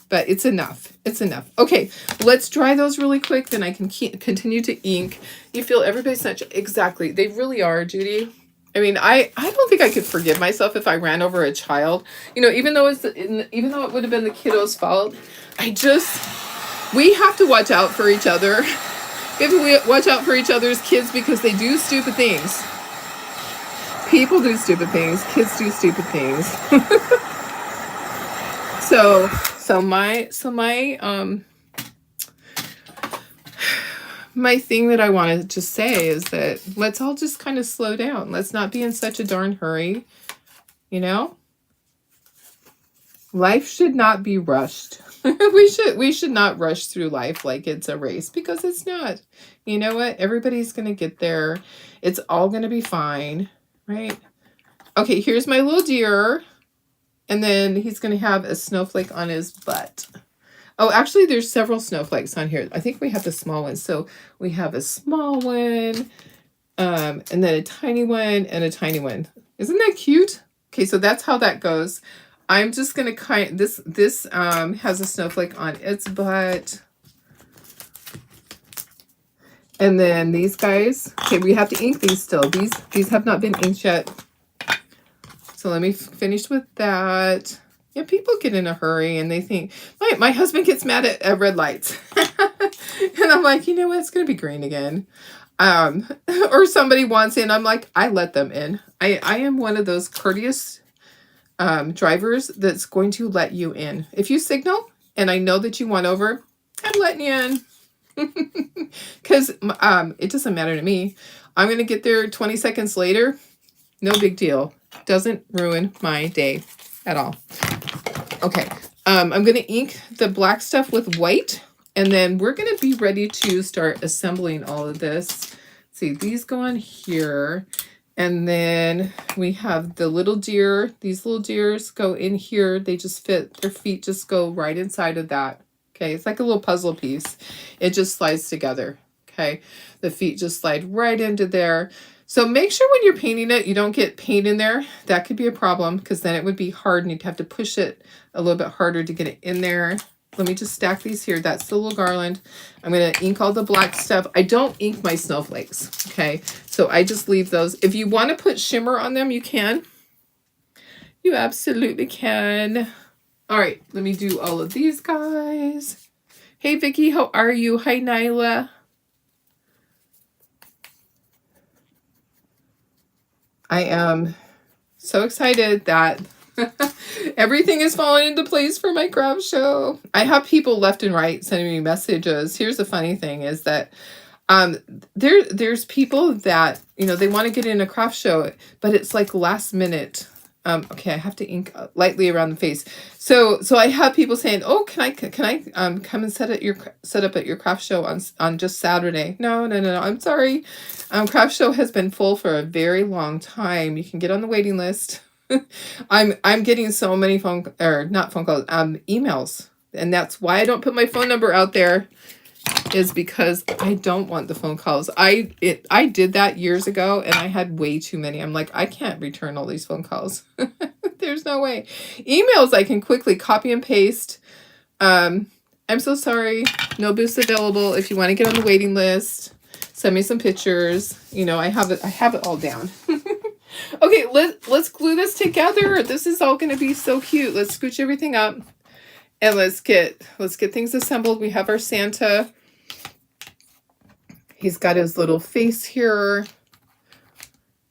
But it's enough. It's enough. Okay, let's dry those really quick. Then I can continue to ink. You feel everybody's such, exactly. They really are, Judy. I mean, I don't think I could forgive myself if I ran over a child. Even though it would have been the kiddo's fault. We have to watch out for each other. We have to watch out for each other's kids because they do stupid things. People do stupid things. Kids do stupid things. So my thing that I want to just say is that let's all just kind of slow down. Let's not be in such a darn hurry. Life should not be rushed. we should not rush through life like it's a race, because it's not. You know what? Everybody's going to get there. It's all going to be fine, right? Okay, here's my little deer. And then he's going to have a snowflake on his butt. Oh, actually, there's several snowflakes on here. I think we have the small ones. So we have a small one, and then a tiny one and a tiny one. Isn't that cute? Okay, so that's how that goes. I'm just gonna this has a snowflake on its butt. And then these guys, okay, we have to ink these still. These have not been inked yet. So let me finish with that. Yeah, people get in a hurry and they think, my husband gets mad at red lights. And I'm like, you know what, it's going to be green again. Or somebody wants in, I'm like, I let them in. I am one of those courteous drivers that's going to let you in. If you signal and I know that you want over, I'm letting you in. Because it doesn't matter to me. I'm going to get there 20 seconds later. No big deal. Doesn't ruin my day at all. Okay. I'm going to ink the black stuff with white. And then we're going to be ready to start assembling all of this. See, these go on here. And then we have the little deer. These little deers go in here. They just fit. Their feet just go right inside of that. Okay, it's like a little puzzle piece. It just slides together. Okay, the feet just slide right into there. So make sure when you're painting it, you don't get paint in there. That could be a problem because then it would be hard and you'd have to push it a little bit harder to get it in there. Let me just stack these here. That's the little garland. I'm going to ink all the black stuff. I don't ink my snowflakes. Okay, so I just leave those. If you want to put shimmer on them, you can. You absolutely can. All right, let me do all of these guys. Hey, Vicky, how are you? Hi, Nyla. I am so excited that everything is falling into place for my craft show. I have people left and right sending me messages. Here's the funny thing is that there's people that, you know, they want to get in a craft show, but it's like last minute. Okay, I have to ink lightly around the face. So I have people saying, "Oh, can I come and set up at your craft show on just Saturday?" No. I'm sorry. Craft show has been full for a very long time. You can get on the waiting list. I'm getting so many emails, and that's why I don't put my phone number out there. Is because I don't want the phone calls. I did that years ago and I had way too many. I'm like, I can't return all these phone calls. There's no way. Emails I can quickly copy and paste. I'm so sorry. No booths available. If you want to get on the waiting list, send me some pictures. You know, I have it all down. Okay, let's glue this together. This is all gonna be so cute. Let's scooch everything up. And let's get things assembled. We have our Santa. He's got his little face here.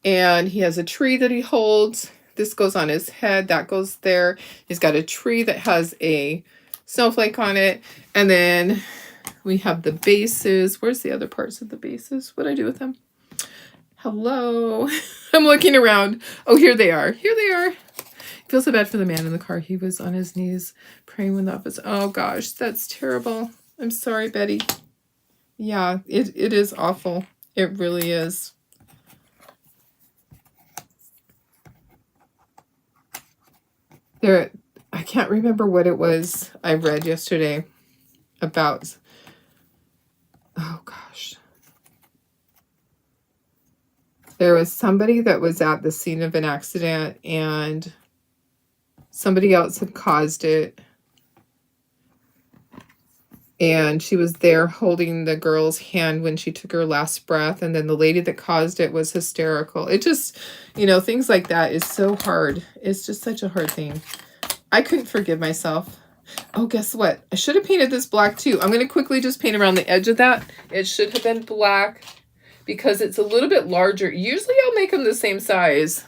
And he has a tree that he holds. This goes on his head. That goes there. He's got a tree that has a snowflake on it. And then we have the bases. Where's the other parts of the bases? What do I do with them? Hello. I'm looking around. Oh, here they are. Here they are. I feel so bad for the man in the car. He was on his knees praying when that was. Oh gosh, that's terrible. I'm sorry, Betty. Yeah, it is awful. It really is. I can't remember what it was I read yesterday about. Oh gosh. There was somebody that was at the scene of an accident and somebody else had caused it. And she was there holding the girl's hand when she took her last breath. And then the lady that caused it was hysterical. It just, you know, things like that is so hard. It's just such a hard thing. I couldn't forgive myself. Oh, guess what? I should have painted this black too. I'm going to quickly just paint around the edge of that. It should have been black because it's a little bit larger. Usually I'll make them the same size.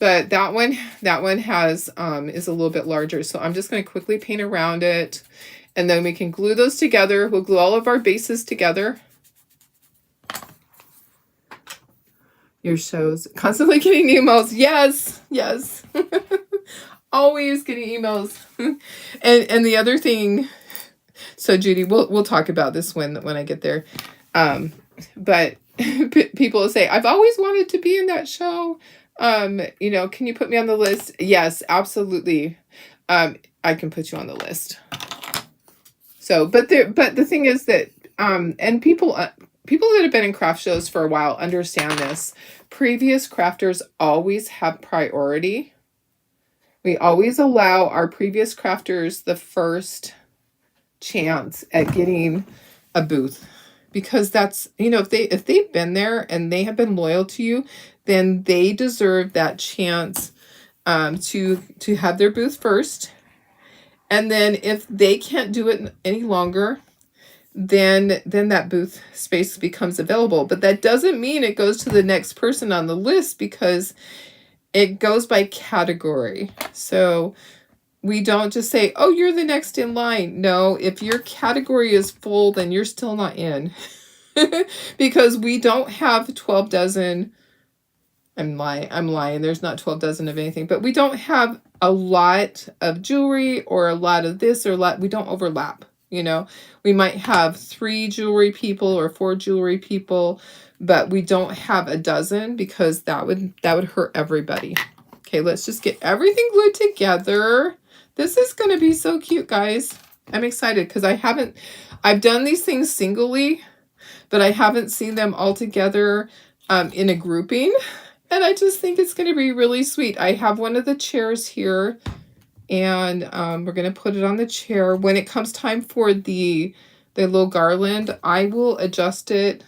But that one has is a little bit larger. So I'm just going to quickly paint around it. And then we can glue those together. We'll glue all of our bases together. Your shows. Constantly getting emails. Yes. Yes. Always getting emails. And the other thing, so Judy, we'll talk about this when I get there. But people will say, I've always wanted to be in that show. You know, can you put me on the list? Yes, absolutely. I can put you on the list. So, but the thing is that, and people that have been in craft shows for a while understand this. Previous crafters always have priority. We always allow our previous crafters the first chance at getting a booth, because that's, if they've been there and they have been loyal to you, then they deserve that chance to have their booth first. And then if they can't do it any longer, then that booth space becomes available. But that doesn't mean it goes to the next person on the list, because it goes by category. So we don't just say, oh, you're the next in line. No, if your category is full, then you're still not in. Because we don't have 12 dozen. I'm lying. There's not 12 dozen of anything, but we don't have a lot of jewelry or a lot of this or a lot. We don't overlap. We might have 3 jewelry people or 4 jewelry people, but we don't have a dozen, because that would hurt everybody. Okay, let's just get everything glued together. This is going to be so cute, guys. I'm excited because I've done these things singly, but I haven't seen them all together in a grouping. And I just think it's going to be really sweet. I have one of the chairs here, and we're going to put it on the chair. When it comes time for the little garland, I will adjust it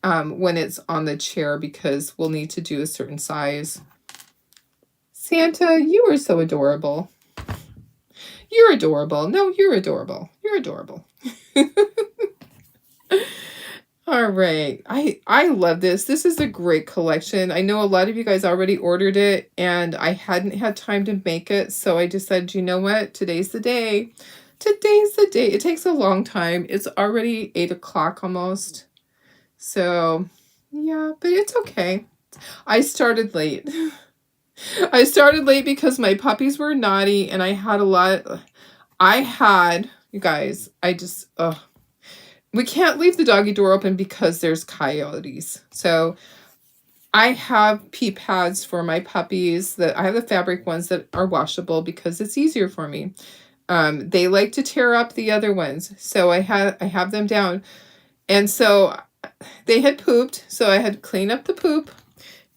when it's on the chair, because we'll need to do a certain size. Santa, you are so adorable. You're adorable. No, you're adorable. You're adorable. All right. I love this. This is a great collection. I know a lot of you guys already ordered it, and I hadn't had time to make it. So I decided, you know what? Today's the day. Today's the day. It takes a long time. It's already 8 o'clock almost. So yeah, but it's okay. I started late. I started late because my puppies were naughty, and you guys, we can't leave the doggy door open because there's coyotes. So I have pee pads for my puppies. I have the fabric ones that are washable because it's easier for me. They like to tear up the other ones, so I have them down. And so they had pooped, so I had to clean up the poop.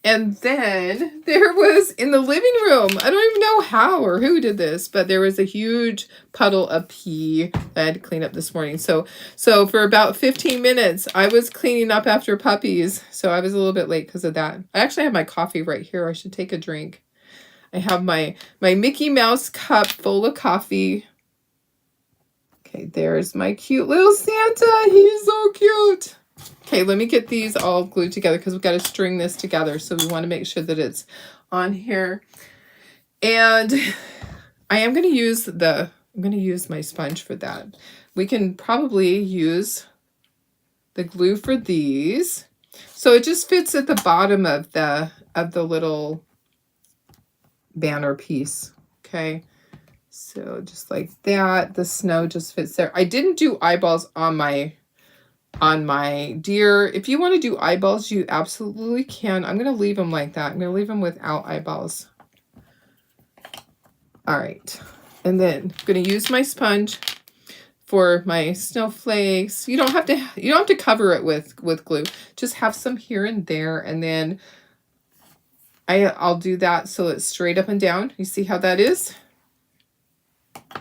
And then there was, in the living room, I don't even know how or who did this, but there was a huge puddle of pee that I had to clean up this morning. So for about 15 minutes, I was cleaning up after puppies. So I was a little bit late because of that. I actually have my coffee right here. I should take a drink. I have my Mickey Mouse cup full of coffee. Okay, there's my cute little Santa. He's so cute. Okay, let me get these all glued together because we've got to string this together. So we want to make sure that it's on here. And I am going to use my sponge for that. We can probably use the glue for these. So it just fits at the bottom of the little banner piece. Okay. So just like that, the snow just fits there. I didn't do eyeballs on my deer. If you want to do eyeballs, you absolutely can. I'm going to leave them like that. I'm going to leave them without eyeballs. All right. And then I'm going to use my sponge for my snowflakes. You don't have to cover it with glue. Just have some here and there. And then I'll do that so it's straight up and down. You see how that is?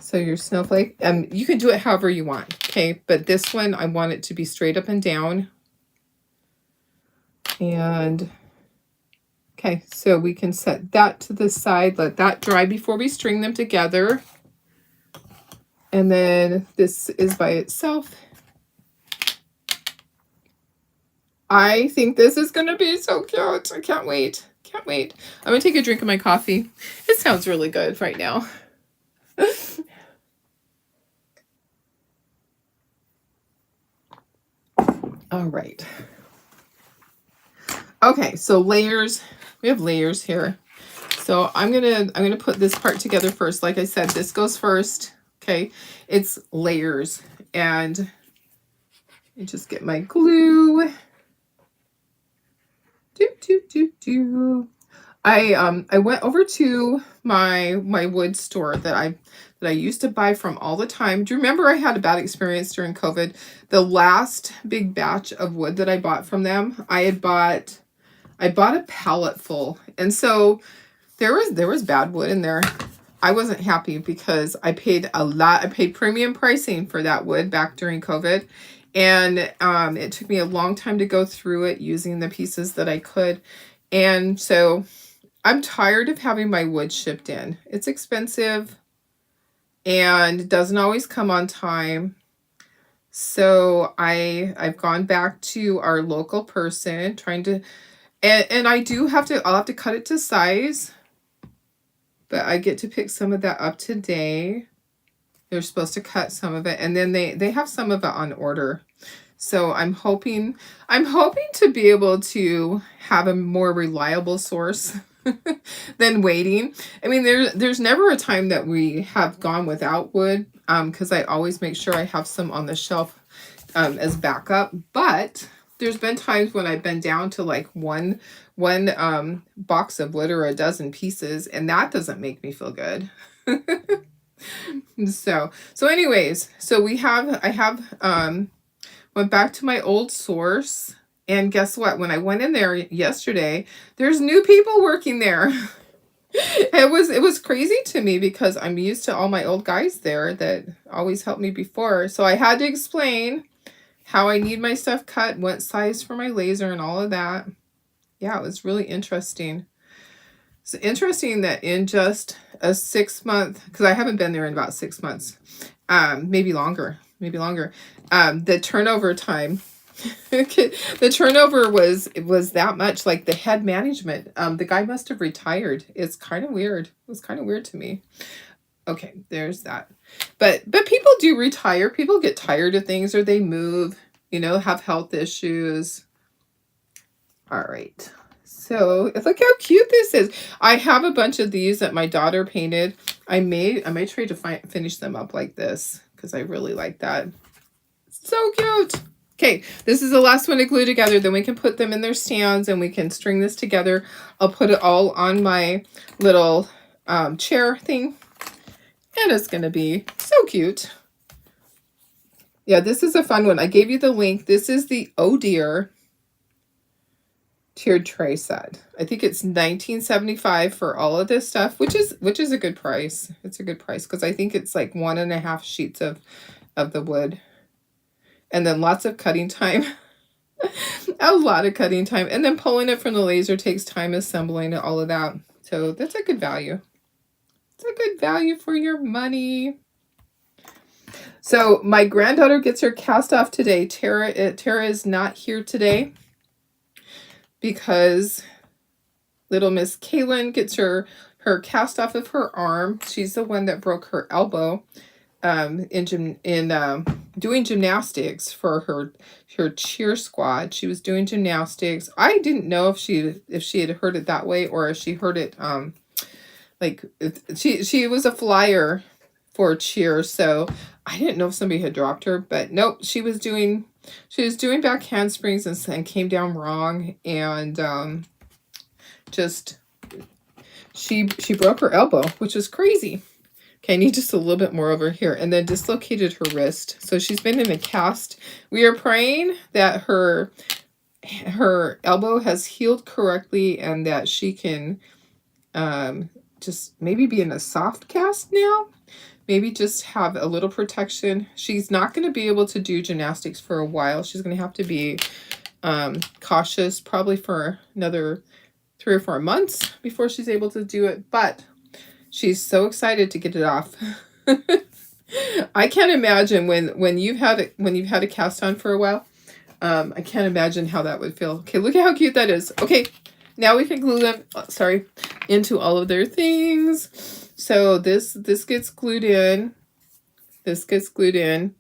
So your snowflake, you can do it however you want, okay? But this one, I want it to be straight up and down. And, okay, so we can set that to the side, let that dry before we string them together. And then this is by itself. I think this is going to be so cute. I can't wait. Can't wait. I'm going to take a drink of my coffee. It sounds really good right now. All right. Okay, so layers. We have layers here. So I'm gonna put this part together first. Like I said, this goes first. Okay, it's layers, and I just get my glue. I went over to my wood store that that I used to buy from all the time. Do you remember I had a bad experience during COVID? The last big batch of wood that I bought from them, I bought a pallet full. And so there was bad wood in there. I wasn't happy because I paid a lot. I paid premium pricing for that wood back during COVID. And it took me a long time to go through it using the pieces that I could. And so I'm tired of having my wood shipped in. It's expensive and it doesn't always come on time. So I've gone back to our local person trying to, and I'll have to cut it to size, but I get to pick some of that up today. They're supposed to cut some of it, and then they have some of it on order. So I'm hoping to be able to have a more reliable source than waiting. I mean, there's never a time that we have gone without wood, because I always make sure I have some on the shelf as backup. But there's been times when I've been down to like one box of wood or a dozen pieces, and that doesn't make me feel good. So anyways, I have went back to my old source, and guess what? When I went in there yesterday, there's new people working there. It was crazy to me because I'm used to all my old guys there that always helped me before. So I had to explain how I need my stuff cut, what size for my laser and all of that. Yeah, it was really interesting. It's interesting that in just a 6 month, because I haven't been there in about 6 months, maybe longer, the turnover time, the turnover was that much. Like the head management, the guy must have retired. It's kind of weird. It was kind of weird to me. Okay, there's that. But people do retire. People get tired of things, or they move, have health issues. All right. So look how cute this is. I have a bunch of these that my daughter painted. I may try to finish them up like this because I really like that. So cute. Okay, this is the last one to glue together. Then we can put them in their stands and we can string this together. I'll put it all on my little chair thing. And it's going to be so cute. Yeah, this is a fun one. I gave you the link. This is the Oh Dear tiered tray set. I think it's $19.75 for all of this stuff, which is a good price. It's a good price because I think it's like 1.5 sheets of the wood, and then lots of cutting time. A lot of cutting time, and then pulling it from the laser takes time, assembling it, all of that. So that's a good value. It's a good value for your money. So my granddaughter gets her cast off today. Tara is not here today because little Miss Kaylin gets her cast off of her arm. She's the one that broke her elbow in doing gymnastics for her cheer squad. She was doing gymnastics. I didn't know if she had heard it that way or if she heard it like she was a flyer for cheer, so I didn't know if somebody had dropped her, but nope, she was doing back handsprings and came down wrong, and just she broke her elbow, which is crazy. Okay, I need just a little bit more over here, and then dislocated her wrist. So she's been in a cast. We are praying that her elbow has healed correctly and that she can just maybe be in a soft cast now. Maybe just have a little protection. She's not going to be able to do gymnastics for a while. She's going to have to be cautious probably for another 3 or 4 months before she's able to do it. But she's so excited to get it off. I can't imagine when you've had a cast on for a while. I can't imagine how that would feel. Okay, look at how cute that is. Okay, now we can glue them. Into all of their things. So this gets glued in. This gets glued in.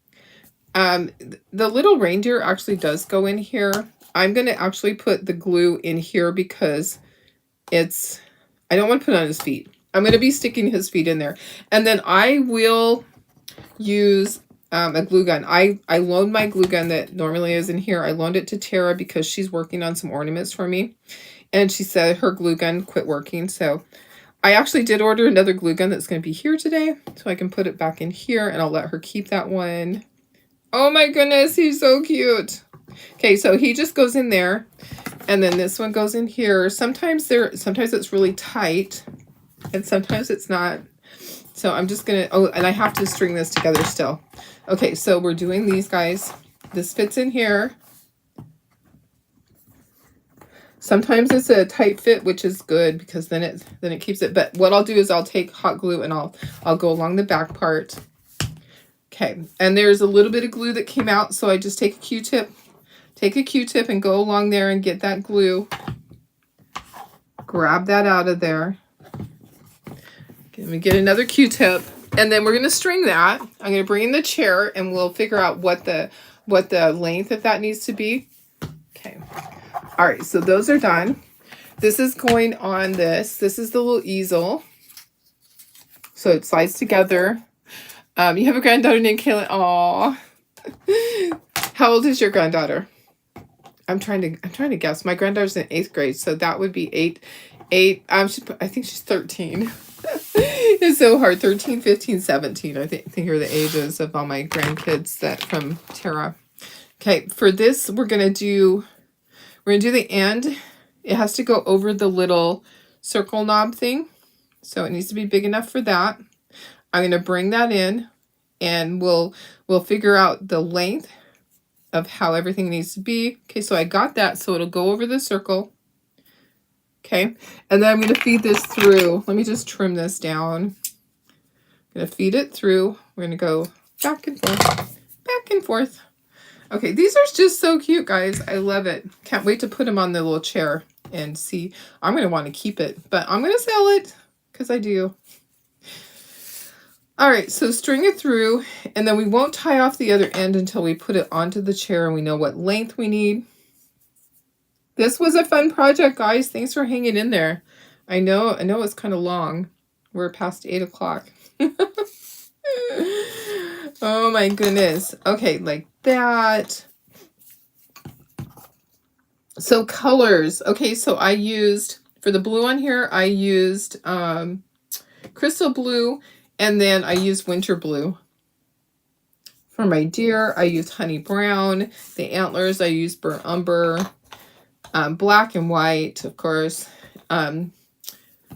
The little reindeer actually does go in here. I'm going to actually put the glue in here because I don't want to put it on his feet. I'm going to be sticking his feet in there. And then I will use a glue gun. I loaned my glue gun that normally is in here. I loaned it to Tara because she's working on some ornaments for me. And she said her glue gun quit working. So I actually did order another glue gun that's going to be here today, so I can put it back in here, and I'll let her keep that one. Oh my goodness, he's so cute. Okay, so he just goes in there, and then this one goes in here. Sometimes it's really tight, and sometimes it's not. So I'm just gonna, oh, and I have to string this together still. Okay, so we're doing these guys. This fits in here. Sometimes it's a tight fit, which is good because then it keeps it. But what I'll do is I'll take hot glue and I'll go along the back part. Okay, and there's a little bit of glue that came out, so I just take a Q-tip and go along there and get that glue. Grab that out of there. Let me get another Q-tip, and then we're going to string that. I'm going to bring in the chair, and we'll figure out what the length of that needs to be. Okay. All right, so those are done. This is going on this. This is the little easel. So it slides together. You have a granddaughter named Kaylin. Aw. How old is your granddaughter? I'm trying to guess. My granddaughter's in 8th grade, so that would be 8. I think she's 13. It's so hard. 13, 15, 17. I think are the ages of all my grandkids that from Tara. Okay, for this we're gonna do the end. It has to go over the little circle knob thing, so it needs to be big enough for that. I'm gonna bring that in, and we'll figure out the length of how everything needs to be. Okay, so I got that, so it'll go over the circle. Okay, and then I'm going to feed this through. Let me just trim this down. I'm going to feed it through. We're going to go back and forth, back and forth. Okay, these are just so cute, guys. I love it. Can't wait to put them on the little chair and see. I'm going to want to keep it, but I'm going to sell it because I do. All right, so string it through, and then we won't tie off the other end until we put it onto the chair and we know what length we need. This was a fun project, guys. Thanks for hanging in there. I know it's kind of long. We're past 8 o'clock. Oh my goodness. Okay, like that. So colors. Okay, so I used, for the blue on here, I used crystal blue, and then I used winter blue. For my deer, I used honey brown. The antlers, I used burnt umber. Black and white, of course.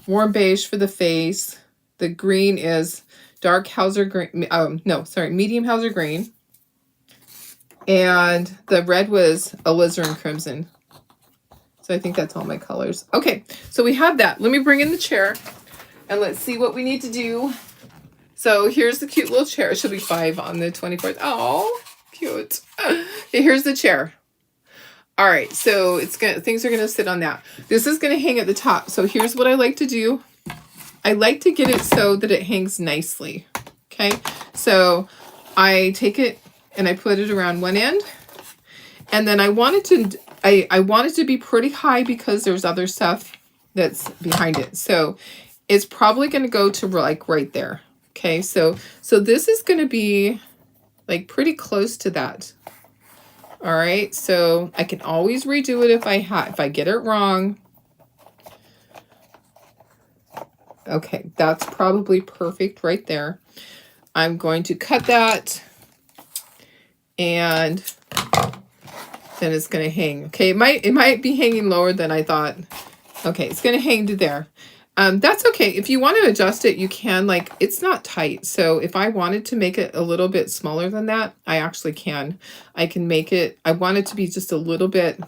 Warm beige for the face. The green is dark Hauser green. Medium Hauser green. And the red was alizarin crimson. So I think that's all my colors. Okay, so we have that. Let me bring in the chair, and let's see what we need to do. So here's the cute little chair. It should be 5 on the 24th. Oh, cute. Okay, here's the chair. All right, so things are gonna sit on that. This is gonna hang at the top. So here's what I like to do. I like to get it so that it hangs nicely. Okay, so I take it and I put it around one end, and then I want it to be pretty high because there's other stuff that's behind it. So it's probably gonna go to like right there. Okay, so this is gonna be like pretty close to that. All right, so I can always redo it if I get it wrong. Okay, that's probably perfect right there. I'm going to cut that, and then it's going to hang. Okay, it might be hanging lower than I thought. Okay, it's going to hang to there. That's okay. If you want to adjust it, you can. Like, it's not tight. So if I wanted to make it a little bit smaller than that, I actually can. I can make it, I want it to be just a little bit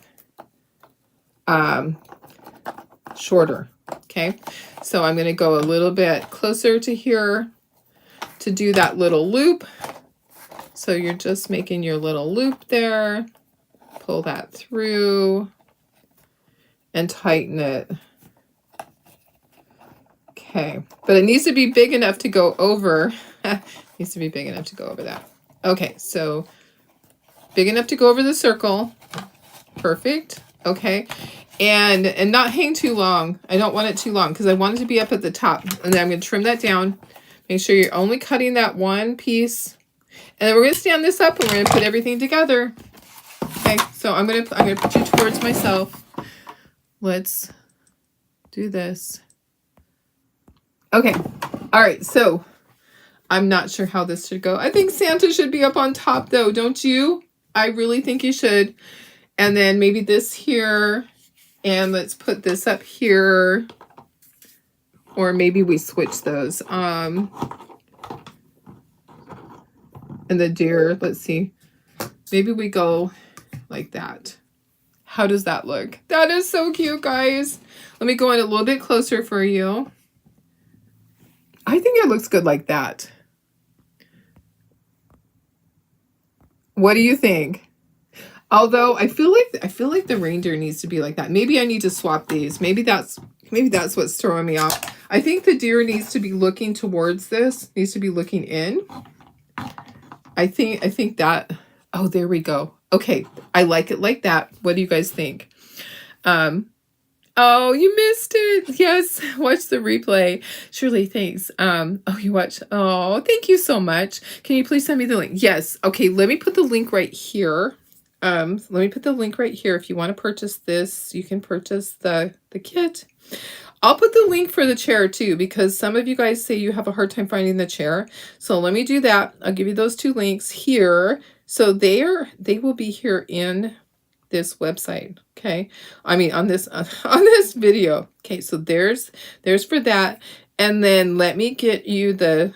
shorter. Okay. So I'm going to go a little bit closer to here to do that little loop. So you're just making your little loop there. Pull that through and tighten it. Okay, but it needs to be big enough to go over. Needs to be big enough to go over that. Okay, so big enough to go over the circle. Perfect. Okay, and not hang too long. I don't want it too long because I want it to be up at the top. And then I'm going to trim that down. Make sure you're only cutting that one piece. And then we're going to stand this up and we're going to put everything together. Okay, so I'm going to put you towards myself. Let's do this. Okay. All right. So I'm not sure how this should go. I think Santa should be up on top though, don't you? I really think you should. And then maybe this here. And let's put this up here. Or maybe we switch those. And the deer, let's see. Maybe we go like that. How does that look? That is so cute, guys. Let me go in a little bit closer for you. I think it looks good like that. What do you think? Although I feel like the reindeer needs to be like that. Maybe I need to swap these. Maybe that's what's throwing me off. I think the deer needs to be looking towards this. Needs to be looking in. I think that. Oh, there we go. Okay, I like it like that. What do you guys think? Oh, you missed it. Yes, watch the replay. Shirley, thanks. Oh, you watch. Oh, thank you so much. Can you please send me the link? Yes. Okay, let me put the link right here. Let me put the link right here. If you want to purchase this, you can purchase the kit. I'll put the link for the chair too, because some of you guys say you have a hard time finding the chair. So let me do that. I'll give you those two links here. So they will be here in this website. Okay. I mean, on this video. Okay. So there's for that. And then let me get you the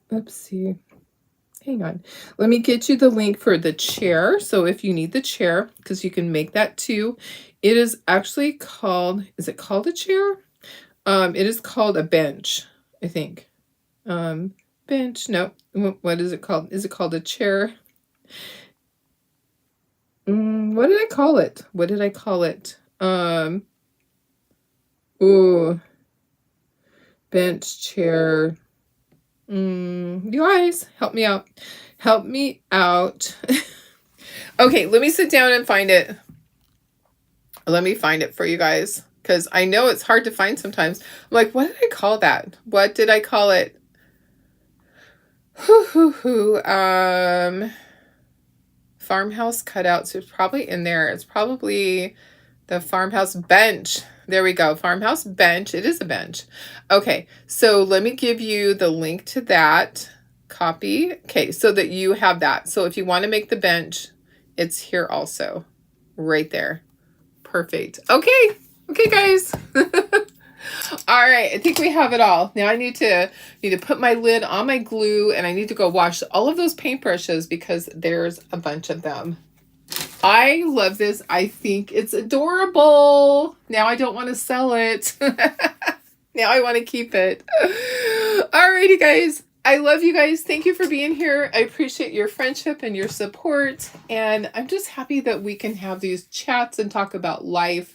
let's see. Hang on. Let me get you the link for the chair. So if you need the chair, because you can make that too. It is actually called, is it called a chair? It is called a bench, I think. Bench, no. What is it called? Is it called a chair? What did I call it? What did I call it? Ooh. Bench, chair. You guys, help me out. Help me out. Okay, let me sit down and find it. Let me find it for you guys, because I know it's hard to find sometimes. I'm like, what did I call that? What did I call it? Farmhouse cutouts is probably in there. It's probably the farmhouse bench. There we go. Farmhouse bench. It is a bench. Okay, so let me give you the link to that. Copy. Okay, so that you have that. So if you want to make the bench, it's here also. Right there. Perfect. Okay. Okay, guys. All right. I think we have it all. Now I need to put my lid on my glue, and I need to go wash all of those paintbrushes because there's a bunch of them. I love this. I think it's adorable. Now I don't want to sell it. Now I want to keep it. Alrighty, guys. I love you guys. Thank you for being here. I appreciate your friendship and your support. And I'm just happy that we can have these chats and talk about life.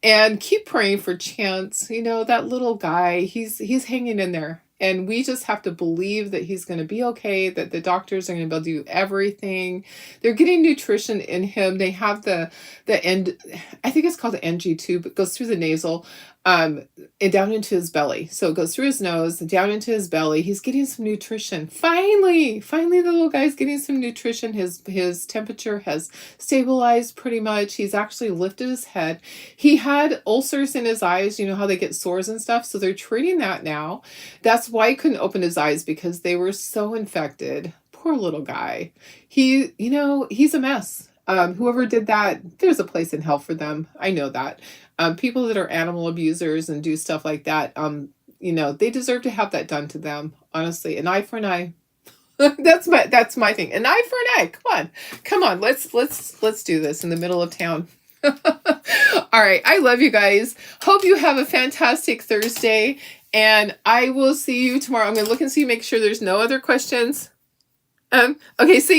And keep praying for Chance. You know, that little guy, he's hanging in there. And we just have to believe that he's going to be okay, that the doctors are going to be able to do everything. They're getting nutrition in him. They have the end, I think it's called the NG tube. It goes through the nasal and down into his belly. So it goes through his nose, down into his belly. He's getting some nutrition. Finally, the little guy's getting some nutrition. His temperature has stabilized pretty much. He's actually lifted his head. He had ulcers in his eyes. You know how they get sores and stuff. So they're treating that now. That's why he couldn't open his eyes, because they were so infected. Poor little guy. He's a mess. Whoever did that, there's a place in hell for them. I know that. People that are animal abusers and do stuff like that, they deserve to have that done to them. Honestly, an eye for an eye. That's my thing. An eye for an eye. Come on. Let's do this in the middle of town. All right. I love you guys. Hope you have a fantastic Thursday, and I will see you tomorrow. I'm going to look and see, make sure there's no other questions. Okay. See.